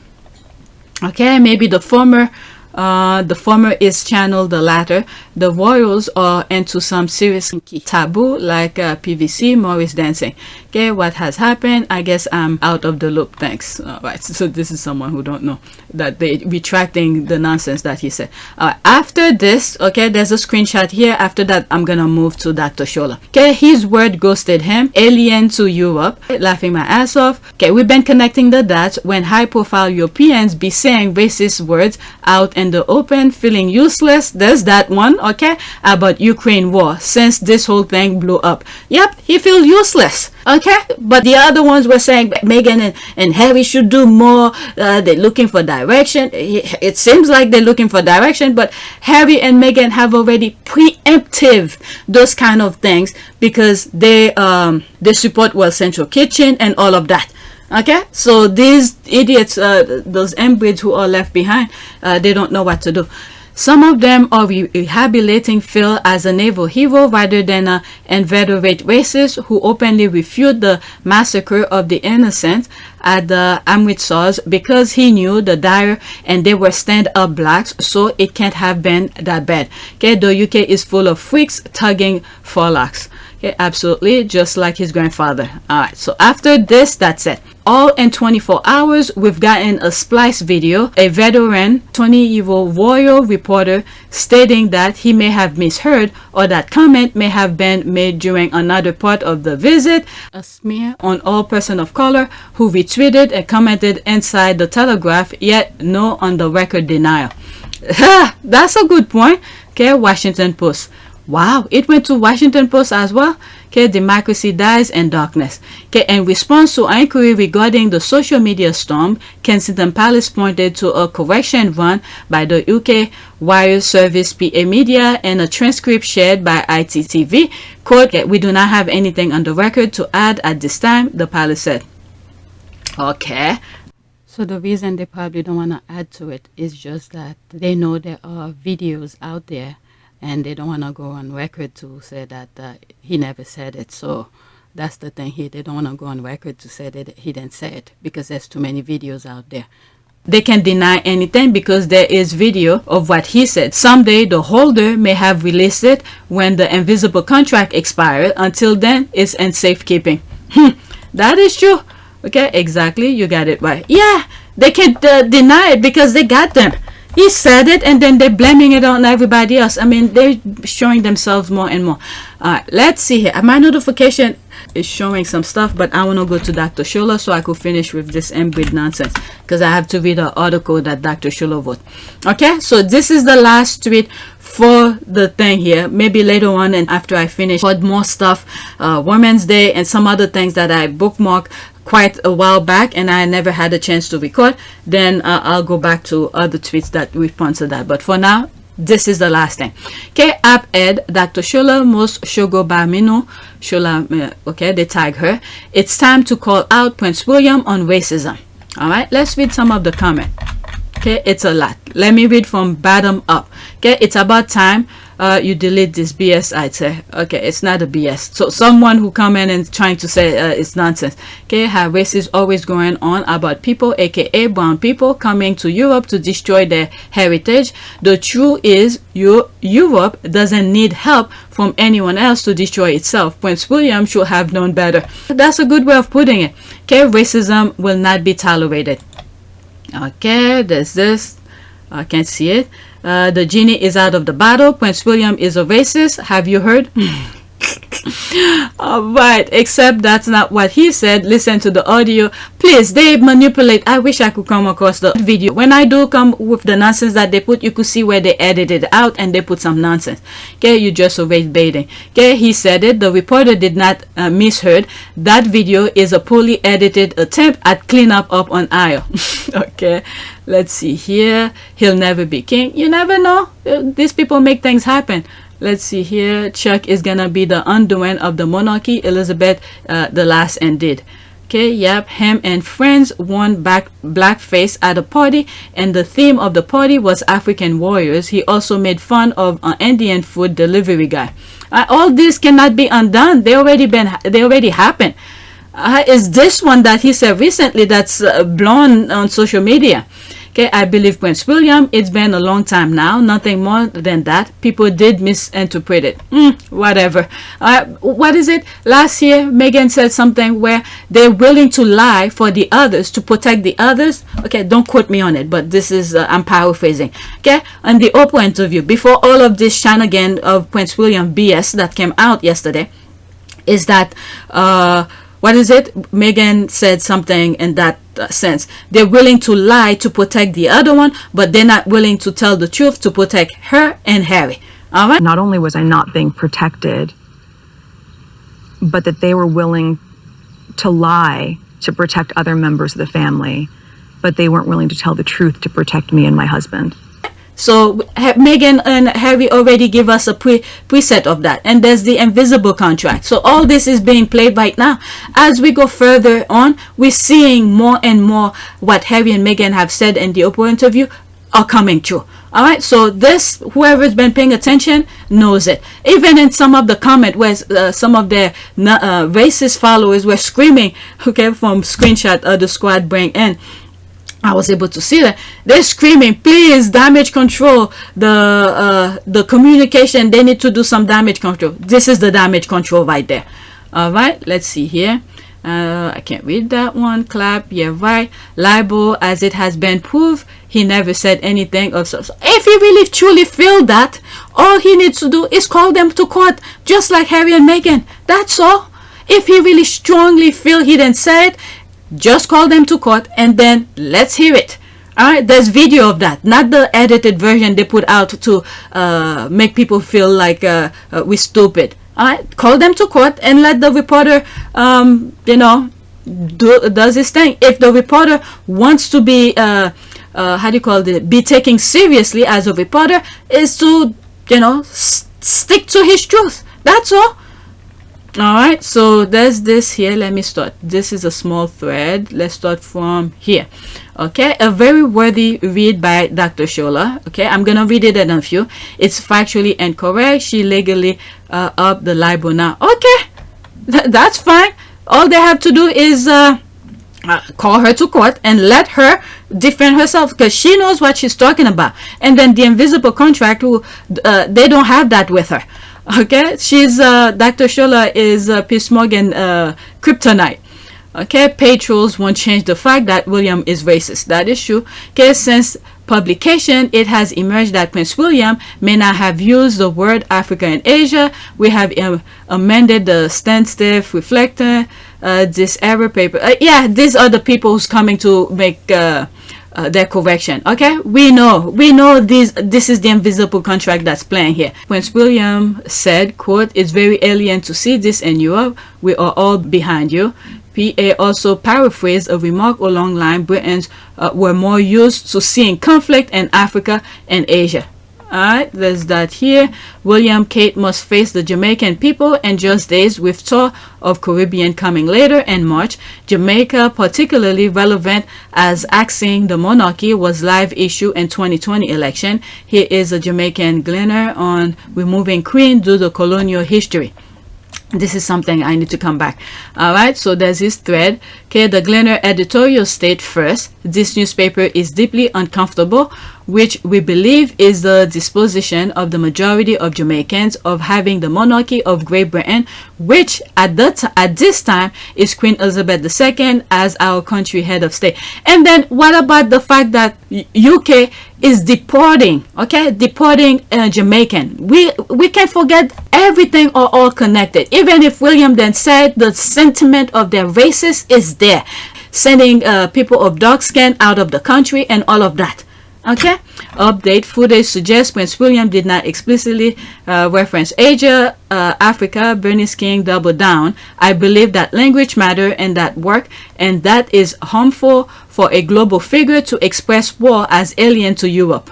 Okay, maybe the former is channeled the latter. The royals are into some serious taboo like PVC, Morris dancing. Okay, what has happened? I guess I'm out of the loop. Thanks. All right, so this is someone who don't know that they retracting the nonsense that he said. After this, okay, there's a screenshot here. After that, I'm gonna move to Dr. Shola. Okay, his word ghosted him. Alien to Europe, laughing my ass off. Okay, we've been connecting the dots when high-profile Europeans be saying racist words out in the open, feeling useless. There's that one, okay, about Ukraine war since this whole thing blew up. Yep, he feels useless. Okay, but the other ones were saying Meghan and Harry should do more. They're looking for direction. It seems like they're looking for direction, but Harry and Meghan have already preemptive those kind of things because they support World Central Kitchen and all of that. Okay, so these idiots, those inbreds who are left behind, they don't know what to do. Some of them are rehabilitating Phil as a naval hero rather than an inveterate racist who openly refute the massacre of the innocent at the Amritsars because he knew the dire and they were stand-up blacks, so it can't have been that bad. Okay, the UK is full of freaks tugging forlocks. Okay, absolutely, just like his grandfather. All right, so after this, that's it. all in 24 hours, we've gotten a splice video, a veteran 20-year-old royal reporter stating that he may have misheard or that comment may have been made during another part of the visit, a smear on all person of color who retweeted and commented inside the Telegraph, yet no on the record denial. That's a good point. Okay, Washington Post. Wow, it went to Washington Post as well. Okay, democracy dies in darkness. Okay, in response to inquiry regarding the social media storm, Kensington Palace pointed to a correction run by the UK wire service PA Media and a transcript shared by ITTV. Quote, we do not have anything on the record to add at this time, the palace said. Okay. So the reason they probably don't want to add to it is just that they know there are videos out there and they don't want to go on record to say that he never said it. So that's the thing here. They don't want to go on record to say that he didn't say it because there's too many videos out there. They can deny anything because there is video of what he said. Someday the holder may have released it when the invisible contract expired. Until then, it's in safekeeping. That is true. Okay, exactly. You got it right. Yeah, they can't deny it because they got them. He said it and then they're blaming it on everybody else. I mean, they're showing themselves more and more. Let's see here. My notification is showing some stuff, but I want to go to Dr. Shola so I could finish with this inbreed nonsense because I have to read an article that Dr. Shola wrote. Okay, so this is the last tweet for the thing here. Maybe later on and after I finish more stuff, Women's Day and some other things that I bookmarked quite a while back and I never had a chance to record, then I'll go back to other tweets that respond to that. But for now, this is the last thing. Okay, Ed, Dr. Shola Mos-Shogbamimu, Shola, okay, they tag her. It's time to call out Prince William on racism. All right, let's read some of the comment. Okay, it's a lot. Let me read from bottom up. Okay, it's about time you delete this BS, I'd say. Okay, it's not a BS. So someone who come in and trying to say it's nonsense. Okay, how racism always going on about people, aka brown people, coming to Europe to destroy their heritage. The truth is, Europe doesn't need help from anyone else to destroy itself. Prince William should have known better. That's a good way of putting it. Okay, racism will not be tolerated. Okay, there's this. I can't see it. The genie is out of the bottle. Prince William is a racist. Have you heard? Right, except that's not what he said. Listen to the audio. Please, they manipulate. I wish I could come across the video. When I do come with the nonsense that they put, you could see where they edited it out and they put some nonsense. Okay, you just always baiting. Okay, he said it. The reporter did not misheard. That video is a poorly edited attempt at cleanup up on aisle. Okay, let's see here. He'll never be king. You never know. These people make things happen. Let's see here. Chuck is gonna be the undoing of the monarchy. Elizabeth the last ended. Okay, yep. Him and friends wore blackface at a party, and the theme of the party was African warriors. He also made fun of an Indian food delivery guy. All this cannot be undone. They already happened. Is this one that he said recently that's blown on social media? Okay, I believe Prince William. It's been a long time now. Nothing more than that. People did misinterpret it. Whatever. What is it? Last year, Meghan said something where they're willing to lie for the others, to protect the others. Okay, don't quote me on it, but this is, I'm paraphrasing. Okay, on the Oprah interview, before all of this shenanigan of Prince William BS that came out yesterday, is that, what is it? Meghan said something in that sense. They're willing to lie to protect the other one, but they're not willing to tell the truth to protect her and Harry. All right? Not only was I not being protected, but that they were willing to lie to protect other members of the family, but they weren't willing to tell the truth to protect me and my husband. So Meghan and Harry already give us a preset of that, and there's the invisible contract. So all this is being played right now. As we go further on, we're seeing more and more what Harry and Meghan have said in the Oprah interview are coming true. All right, so this, whoever's been paying attention knows it. Even in some of the comment where some of their racist followers were screaming, okay, from screenshot the squad bring in, I was able to see that they're screaming, please, damage control, the communication, they need to do some damage control. This is the damage control right there. All right, let's see here. I can't read that one. Clap, yeah, right. Libel, as it has been proved, he never said anything of so. If he really truly feel that, all he needs to do is call them to court, just like Harry and Meghan. That's all. If he really strongly feel he didn't say it, just call them to court and then let's hear it. Alright, there's video of that, not the edited version they put out to make people feel like we're stupid. Alright, call them to court and let the reporter, you know, does his thing. If the reporter wants to be, how do you call it, be taken seriously as a reporter, is to, you know, stick to his truth. That's all. Alright, so there's this here. Let me start. This is a small thread. Let's start from here. Okay, a very worthy read by Dr. Shola. Okay, I'm gonna read it in a few. It's factually incorrect. She legally up the libel now. Okay, that's fine. All they have to do is call her to court and let her defend herself, because she knows what she's talking about. And then the invisible contract, they don't have that with her. Okay, she's Dr. Shola is Piers Morgan kryptonite. Okay, patrols won't change the fact that William is racist. That is true. Okay, since publication, it has emerged that Prince William may not have used the word Africa and Asia. We have amended the standstiff reflector, this error paper. Yeah, these are the people who's coming to make their correction. Okay, we know this is the invisible contract that's playing here. Prince William said, quote, "It's very alien to see this in Europe. We are all behind you." PA also paraphrased a remark along line Britons were more used to seeing conflict in Africa and Asia. Alright, there's that here. William Kate must face the Jamaican people in just days, with tour of Caribbean coming later in March. Jamaica, particularly relevant as axing the monarchy was live issue in 2020 election. Here is a Jamaican gleaner on removing Queen due to colonial history. This is something I need to come back. Alright, so there's this thread. Okay, the Gleaner editorial state first, this newspaper is deeply uncomfortable, which we believe is the disposition of the majority of Jamaicans of having the monarchy of Great Britain, which at this time is Queen Elizabeth II as our country head of state. And then what about the fact that UK is deporting Jamaican? We can't forget everything are all connected. Even if William then said the sentiment of their races is there, sending people of dark skin out of the country and all of that. Okay, update footage suggests Prince William did not explicitly reference Asia, Africa. Bernice King doubled down. I believe that language matter and that work, and that is harmful for a global figure to express war as alien to Europe.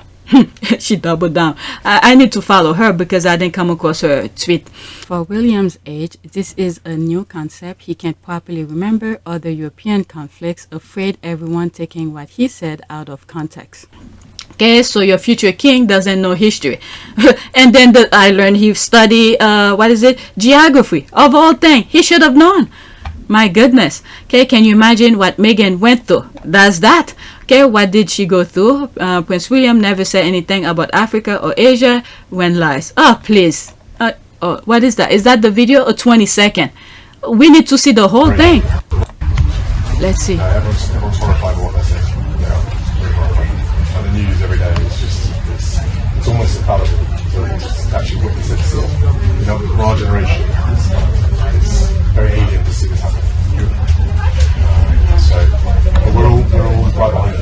She doubled down. I need to follow her because I didn't come across her tweet. For William's age, this is a new concept. He can't properly remember other European conflicts, afraid everyone taking what he said out of context. Okay, so your future king doesn't know history. And then I learned he studied, geography. Of all things, he should have known. My goodness. Okay, can you imagine what Meghan went through? That's that. Okay, what did she go through? Prince William never said anything about Africa or Asia when lies. Oh, please. What is that? Is that the video or 20-second? We need to see the whole thing. Let's see. Everyone's horrified by what they're saying. And the news every day is just, it's almost a parody. So it's actually witness it still. You know, for our generation, it's very alien to see this happen. But we're all right behind you.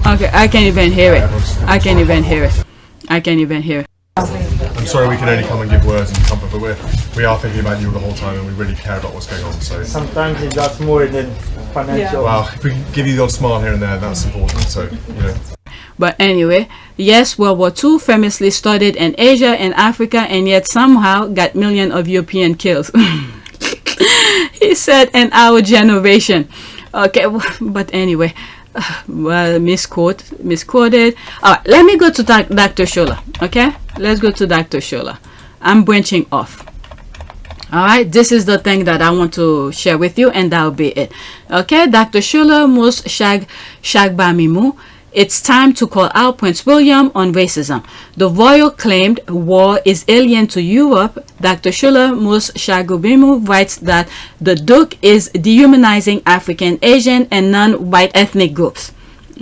Okay, I can't even hear it. I can't even hear it. I'm sorry we can only come and give words and comfort, but we are thinking about you the whole time, and we really care about what's going on. So sometimes it's lots more than financial. Well, if we can give you the odd smile here and there, that's important. So But anyway, yes, World War II famously started in Asia and Africa, and yet somehow got millions of European kills. He said in our generation. Okay, but anyway, well, misquoted. All right, let me go to Dr. Shola. Okay, let's go to Dr. Shola. I'm branching off. All right, this is the thing that I want to share with you, and that'll be it. Okay, Dr. Shola Mos-Shogbamimu It's time to call out Prince William on racism. The royal claimed war is alien to Europe. Dr. Shola Mos-Shogbamimu writes that the Duke is dehumanizing African, Asian, and non-white ethnic groups.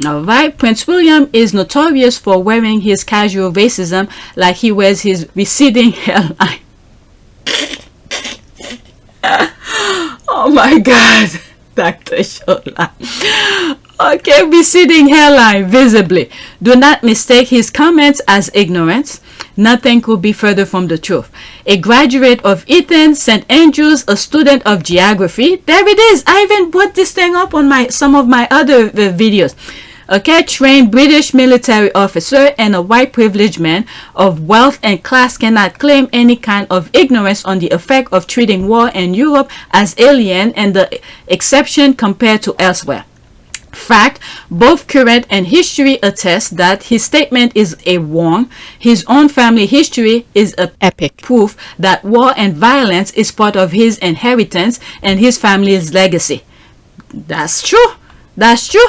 Alright, Prince William is notorious for wearing his casual racism like he wears his receding hairline. Oh my God, Dr. Shola. Okay, receding hairline visibly. Do not mistake his comments as ignorance. Nothing could be further from the truth. A graduate of Eton, St. Andrews, a student of geography. There it is. I even put this thing up on some of my other videos. Okay, trained British military officer and a white privileged man of wealth and class cannot claim any kind of ignorance on the effect of treating war in Europe as alien and the exception compared to elsewhere. Fact, both current and history attest that his statement is a wrong. His own family history is an epic proof that war and violence is part of his inheritance and his family's legacy. That's true. That's true.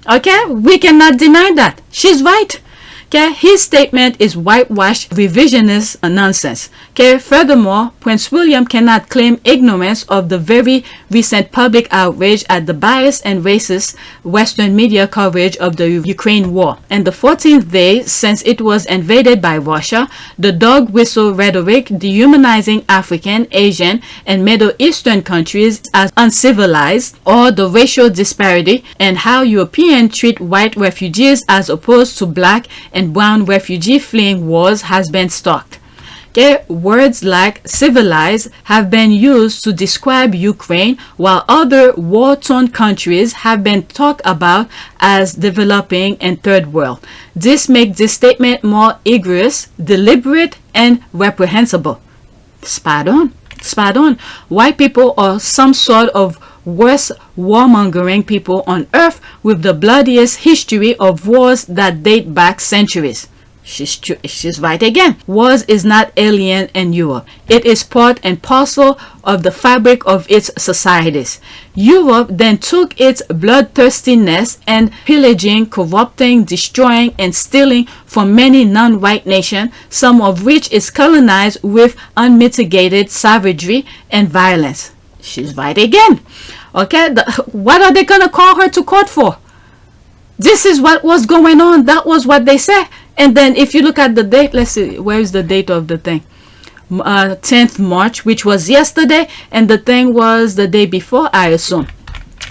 Okay, we cannot deny that. She's right. Okay, his statement is whitewashed revisionist nonsense. Okay, furthermore, Prince William cannot claim ignorance of the very recent public outrage at the biased and racist Western media coverage of the Ukraine war. And the 14th day since it was invaded by Russia, the dog whistle rhetoric dehumanizing African, Asian, and Middle Eastern countries as uncivilized, or the racial disparity and how Europeans treat white refugees as opposed to black and brown refugee fleeing wars has been stalked. Okay, words like civilized have been used to describe Ukraine, while other war-torn countries have been talked about as developing and third world. This makes this statement more egregious, deliberate, and reprehensible. Spot on. Spot on. White people are some sort of worst warmongering people on earth with the bloodiest history of wars that date back centuries. She's right again. Wars is not alien in Europe. It is part and parcel of the fabric of its societies. Europe then took its bloodthirstiness and pillaging, corrupting, destroying, and stealing from many non-white nations, some of which is colonized with unmitigated savagery and violence. She's right again. Okay, what are they gonna call her to court for? This is what was going on. That was what they said. And then if you look at the date, let's see, where is the date of the thing? 10th March, which was yesterday, and the thing was the day before, I assume,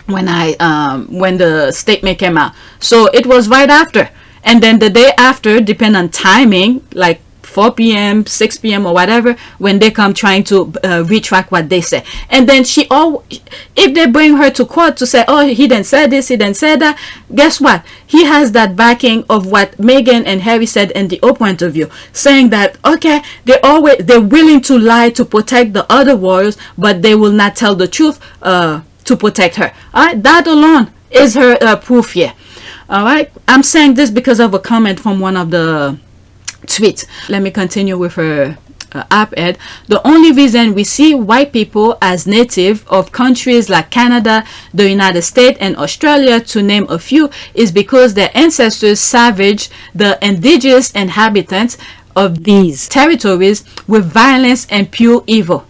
when the statement came out. So it was right after. And then the day after, depending on timing, like 4 p.m., 6 p.m. or whatever, when they come trying to retract what they say. And then if they bring her to court to say, oh, he didn't say this, he didn't say that, guess what? He has that backing of what Meghan and Harry said in the Oprah interview, saying that, okay, they're willing to lie to protect the other warriors, but they will not tell the truth to protect her. All right, that alone is her proof here. All right, I'm saying this because of a comment from one of the tweets. Let me continue with her op-ed. The only reason we see white people as native of countries like Canada, the United States, and Australia, to name a few, is because their ancestors savaged the indigenous inhabitants of these territories with violence and pure evil.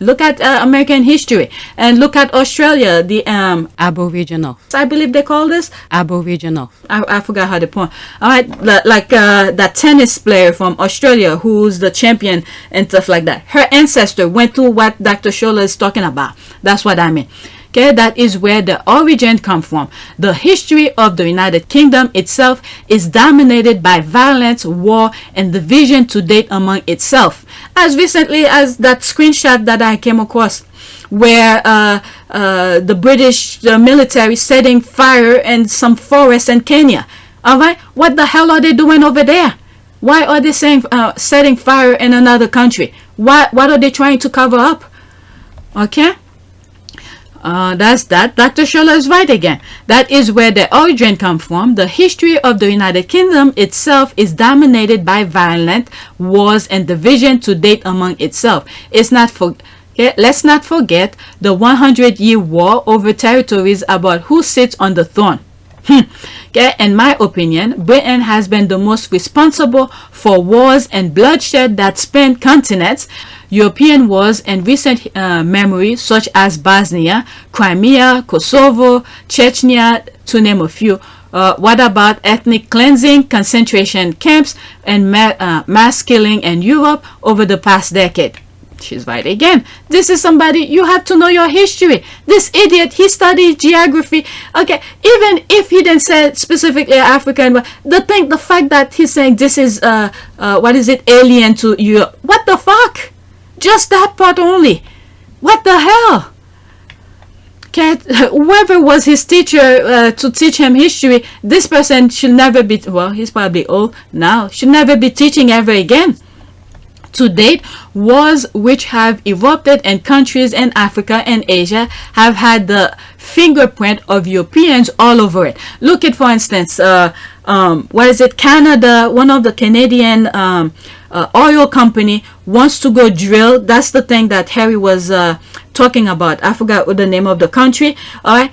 Look at American history, and look at Australia, the Aboriginal. I believe they call this Aboriginal. I forgot how they point. All right, like that tennis player from Australia who's the champion and stuff like that. Her ancestor went through what Dr. Shola is talking about. That's what I mean. Okay, that is where the origin come from. The history of the United Kingdom itself is dominated by violence, war, and division to date among itself. As recently as that screenshot that I came across, where the British military setting fire in some forest in Kenya. All right, what the hell are they doing over there? Why are they saying setting fire in another country? What are they trying to cover up? Okay. That's that. Dr. Shola is right again. That is where the origin comes from. The history of the United Kingdom itself is dominated by violent wars and division to date among itself. Let's not forget the 100-year war over territories about who sits on the throne. Okay, in my opinion, Britain has been the most responsible for wars and bloodshed that spanned continents. European wars in recent memory, such as Bosnia, Crimea, Kosovo, Chechnya, to name a few. What about ethnic cleansing, concentration camps, and mass killing in Europe over the past decade? She's right again. This is somebody, you have to know your history. This idiot, he studied geography. Okay, even if he didn't say specifically African, but the fact that he's saying this is what is it, alien to Europe? What the fuck? Just that part only. What the hell? Okay, whoever was his teacher to teach him history, this person should never be, well, he's probably old now, should never be teaching ever again. To date, wars which have erupted in countries in Africa and Asia have had the fingerprint of Europeans all over it. Look at, for instance, what is it, Canada, one of the Canadian oil company wants to go drill. That's the thing that Harry was talking about. I forgot what the name of the country, all right,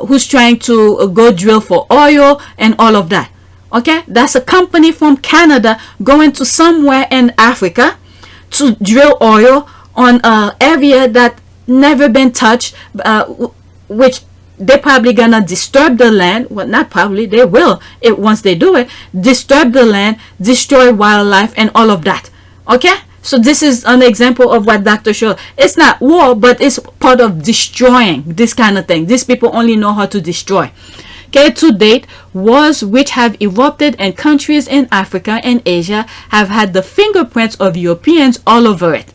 who's trying to go drill for oil and all of that. Okay, that's a company from Canada going to somewhere in Africa to drill oil on an area that never been touched, which they're probably gonna disturb the land. Well, not probably, they will, it once they do it, disturb the land, destroy wildlife and all of that. Okay, so this is an example of what Dr. Shola, it's not war, but it's part of destroying this kind of thing. These people only know how to destroy. Okay, to date, wars which have erupted in countries in Africa and Asia have had the fingerprints of Europeans all over it,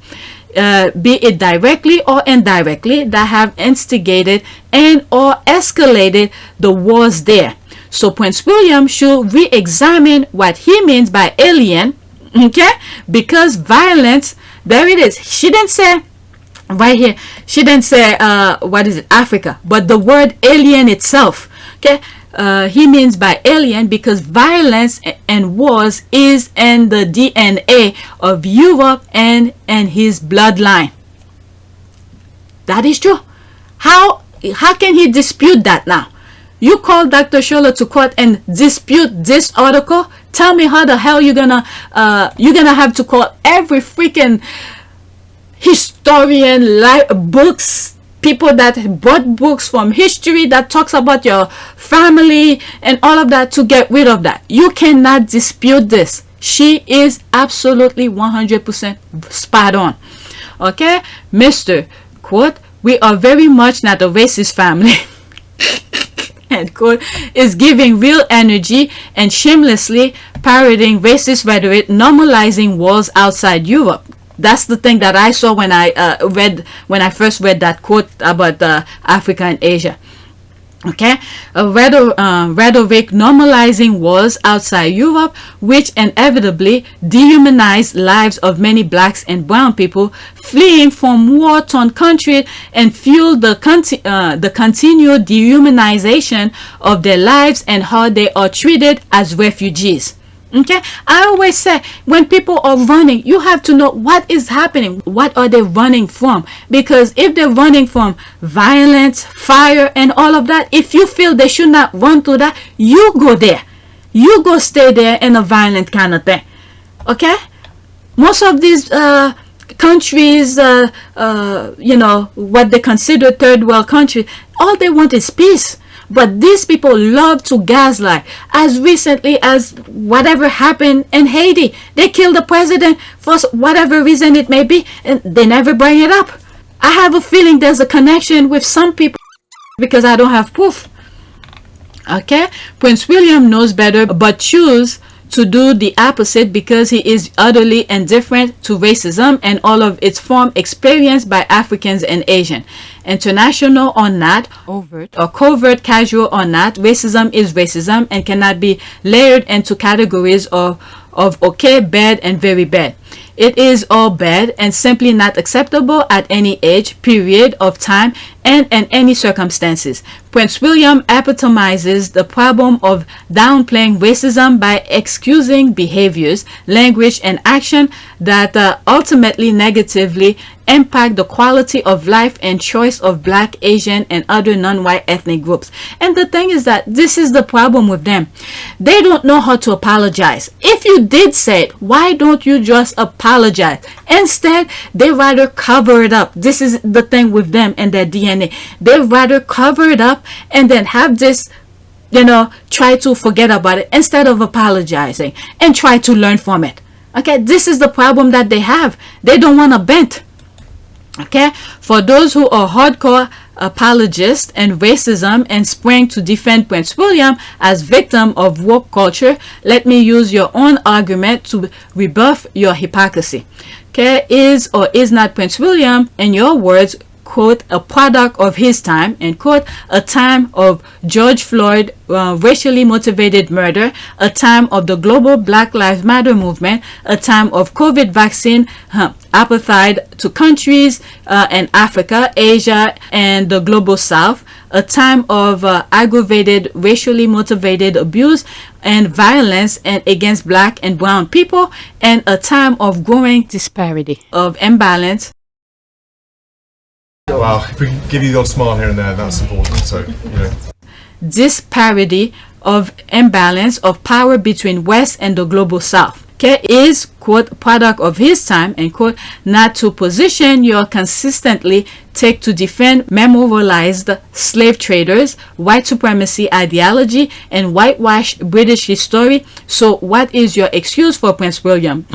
be it directly or indirectly, that have instigated and or escalated the wars there. So Prince William should re-examine what he means by alien, okay, because violence, there it is. She didn't say right here, she didn't say what is it, Africa, but the word alien itself. Okay, he means by alien because violence and wars is in the DNA of Europe and his bloodline. That is true. How can he dispute that now? You call Dr. Shola to court and dispute this article? Tell me how the hell you're gonna have to call every freaking historian, books, people that bought books from history that talks about your family and all of that to get rid of that. You cannot dispute this. She is absolutely 100% spot on. Okay, Mr. Quote, we are very much not a racist family. End quote, is giving real energy and shamelessly parroting racist rhetoric, normalizing wars outside Europe. That's the thing that I saw when I first read that quote about Africa and Asia. Okay, rhetoric normalizing wars outside Europe, which inevitably dehumanized lives of many blacks and brown people fleeing from war-torn countries and fueled the continued dehumanization of their lives and how they are treated as refugees. Okay, I always say when people are running, you have to know what is happening. What are they running from? Because if they're running from violence, fire, and all of that, if you feel they should not run to that, you go there. You go stay there in a violent kind of thing. Okay, most of these countries, you know, what they consider third world countries, all they want is peace. But these people love to gaslight. As recently as whatever happened in Haiti, they killed the president for whatever reason it may be, and they never bring it up. I have a feeling there's a connection with some people because I don't have proof. Okay, Prince William knows better but choose to do the opposite because he is utterly indifferent to racism and all of its form experienced by Africans and Asian. International or not, overt or covert, casual or not, racism is racism and cannot be layered into categories of okay, bad, and very bad. It is all bad and simply not acceptable at any age, period of time, and in any circumstances. Prince William epitomizes the problem of downplaying racism by excusing behaviors, language, and action that ultimately negatively impact the quality of life and choice of Black, Asian, and other non-white ethnic groups. And the thing is that this is the problem with them. They don't know how to apologize. If you did say it, why don't you just apologize? Instead, they rather cover it up. This is the thing with them and their DNA. They rather cover it up and then have this, try to forget about it instead of apologizing and try to learn from it. Okay, this is the problem that they have. They don't want to bend. Okay, for those who are hardcore apologists and racism and spring to defend Prince William as victim of woke culture, let me use your own argument to rebuff your hypocrisy. Okay, is or is not Prince William, in your words, quote, a product of his time, end quote, a time of George Floyd racially motivated murder, a time of the global Black Lives Matter movement, a time of COVID vaccine apartheid to countries in Africa, Asia, and the global South, a time of aggravated racially motivated abuse and violence and against Black and brown people, and a time of growing disparity, of imbalance. Well, if we can give you the odd smile here and there, that's important. So, disparity of imbalance of power between West and the global South. Okay, is, quote, product of his time, end quote, not to position you consistently take to defend memorialized slave traders, white supremacy ideology, and whitewashed British history. So what is your excuse for Prince William?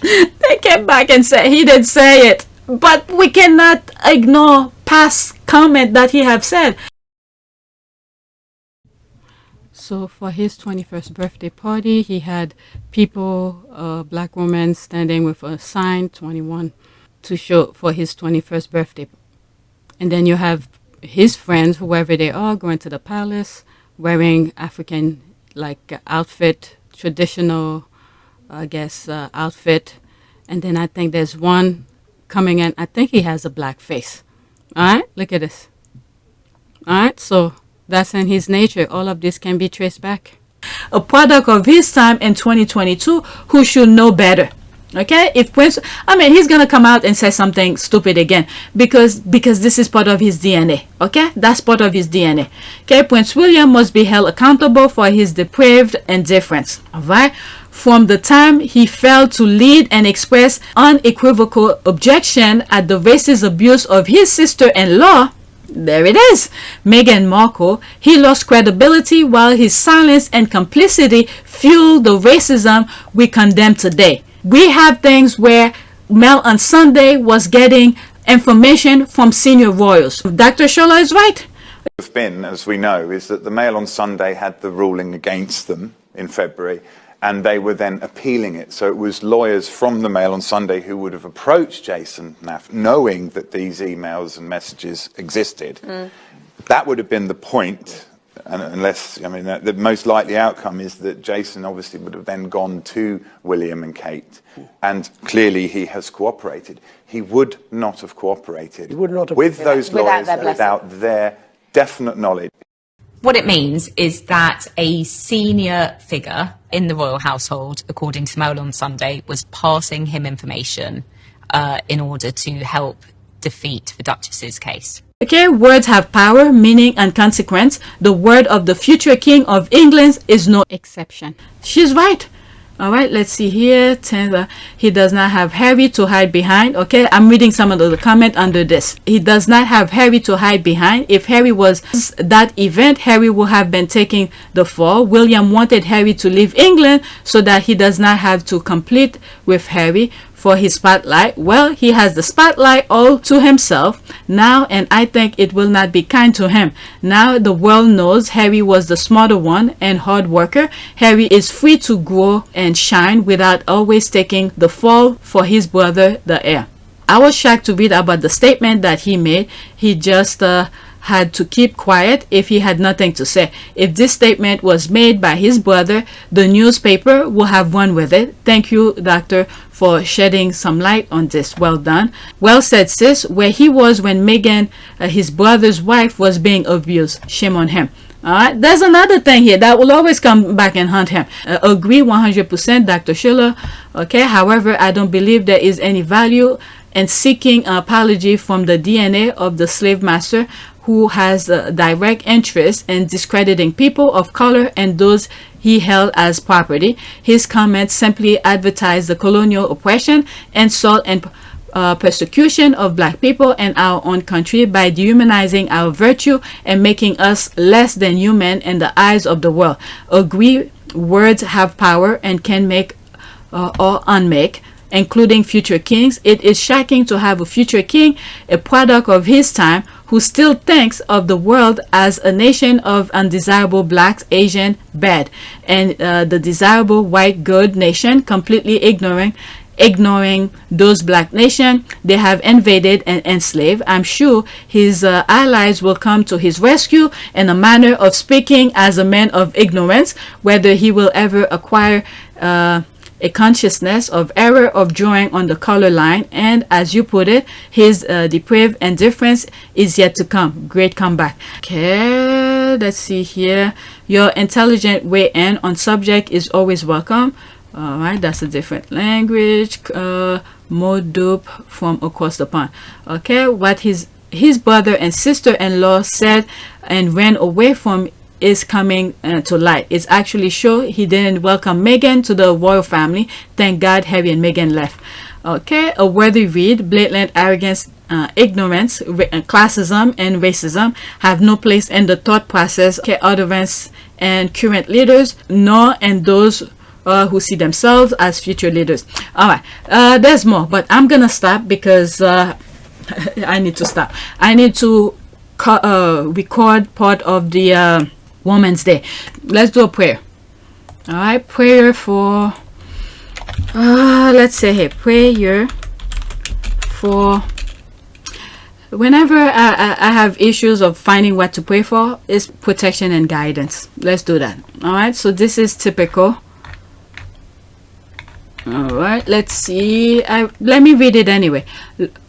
They came back and said he didn't say it. But we cannot ignore past comment that he have said. So for his 21st birthday party, he had people, Black women standing with a sign, 21, to show for his 21st birthday. And then you have his friends, whoever they are, going to the palace, wearing African, outfit, traditional, outfit. And then I think there's one coming in, I think he has a black face. All right, look at this. All right, so that's in his nature. All of this can be traced back. A product of his time in 2022 who should know better. Okay, if Prince, he's gonna come out and say something stupid again because this is part of his DNA. Okay, that's part of his DNA. Okay, Prince William must be held accountable for his depraved indifference. All right. From the time he failed to lead and express unequivocal objection at the racist abuse of his sister-in-law, there it is, Meghan Markle, he lost credibility while his silence and complicity fueled the racism we condemn today. We have things where Mail on Sunday was getting information from senior royals. Dr. Shola is right. Have been, as we know, is that the Mail on Sunday had the ruling against them in February, and they were then appealing it. So it was lawyers from the Mail on Sunday who would have approached Jason Naff, knowing that these emails and messages existed. That would have been the point, unless, the most likely outcome is that Jason obviously would have then gone to William and Kate, and clearly he has cooperated. He would not have cooperated with those lawyers without their definite knowledge. What it means is that a senior figure in the royal household, according to Mail on Sunday, was passing him information in order to help defeat the Duchess's case. Okay, words have power, meaning, and consequence. The word of the future King of England is no exception. She's right. All right, let's see here. He does not have Harry to hide behind. Okay, I'm reading some of the comment under this. He does not have Harry to hide behind. If Harry was that event, Harry would have been taking the fall. William wanted Harry to leave England so that he does not have to compete with Harry for his spotlight. Well, he has the spotlight all to himself now, and I think it will not be kind to him. Now the world knows Harry was the smarter one and hard worker. Harry is free to grow and shine without always taking the fall for his brother, the heir. I was shocked to read about the statement that he made. He just had to keep quiet if he had nothing to say. If this statement was made by his brother, the newspaper will have run with it. Thank you, doctor, for shedding some light on this. Well done. Well said, sis. Where he was when Meghan, his brother's wife, was being abused. Shame on him. All right, there's another thing here that will always come back and haunt him. Agree 100%, Dr. Shola. Okay, however, I don't believe there is any value in seeking an apology from the DNA of the slave master who has a direct interest in discrediting people of color and those he held as property. His comments simply advertise the colonial oppression, insult, and persecution of black people in our own country by dehumanizing our virtue and making us less than human in the eyes of the world. Agree, words have power and can make or unmake, including future kings. It is shocking to have a future king, a product of his time, who still thinks of the world as a nation of undesirable blacks, Asian, bad, and the desirable white good nation, completely ignoring those black nation they have invaded and enslaved. I'm sure his allies will come to his rescue in a manner of speaking as a man of ignorance. Whether he will ever acquire a consciousness of error of drawing on the color line, and as you put it, his depraved indifference is yet to come. Great comeback. Okay, let's see here. Your intelligent weigh in on subject is always welcome. All right, that's a different language. More dope from across the pond. Okay, what his brother and sister-in-law said and ran away from is coming to light. It's actually sure he didn't welcome Meghan to the royal family. Thank God Harry and Meghan left. Okay, a worthy read. Blatant arrogance, ignorance, classism, and racism have no place in the thought process. Okay, utterance and current leaders, nor in those who see themselves as future leaders. All right, there's more, but I'm gonna stop because I need to stop. I need to record part of the Women's Day. Let's do a prayer. All right, prayer for let's say here, prayer for whenever I have issues of finding what to pray for, is protection and guidance. Let's do that. All right, so this is typical. All right, let's see. Let me read it anyway.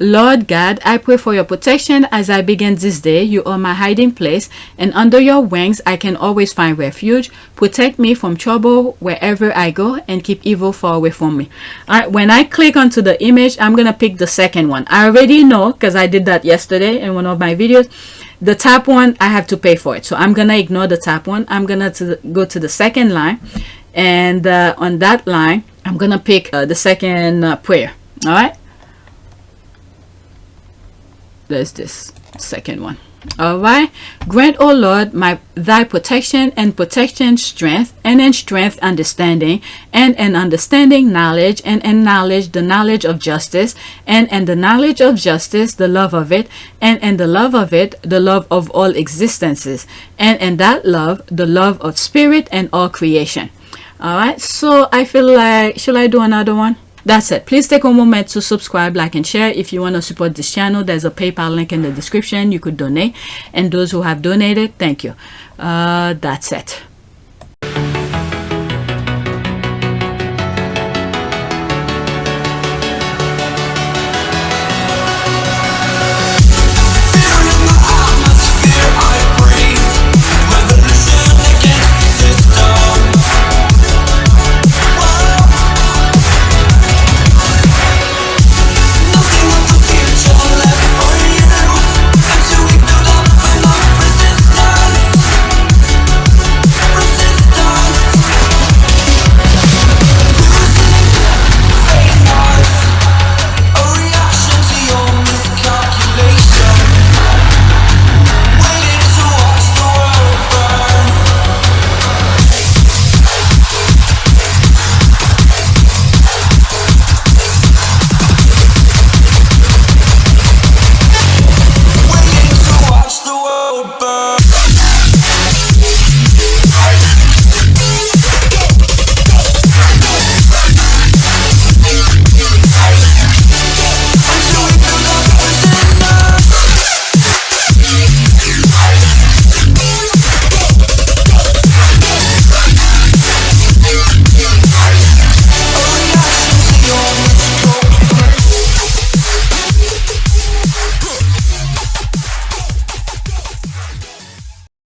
Lord God, I pray for your protection as I begin this day. You are my hiding place, and under your wings I can always find refuge. Protect me from trouble wherever I go, and keep evil far away from me. All right, when I click onto the image, I'm gonna pick the second one. I already know because I did that yesterday in one of my videos. The top one, I have to pay for it, so I'm gonna ignore the top one. I'm gonna go to the second line, and on that line I'm gonna pick the second prayer. All right, there's this second one. All right, grant, O Lord, thy protection, and protection strength, and in strength understanding, and in understanding knowledge, and in knowledge the knowledge of justice, and in the knowledge of justice the love of it, and in the love of it the love of all existences, and in that love the love of spirit and all creation. All right, so I feel like, should I do another one? That's it. Please take a moment to subscribe, like, and share. If you want to support this channel, there's a PayPal link in the description. You could donate, and those who have donated, thank you. That's it.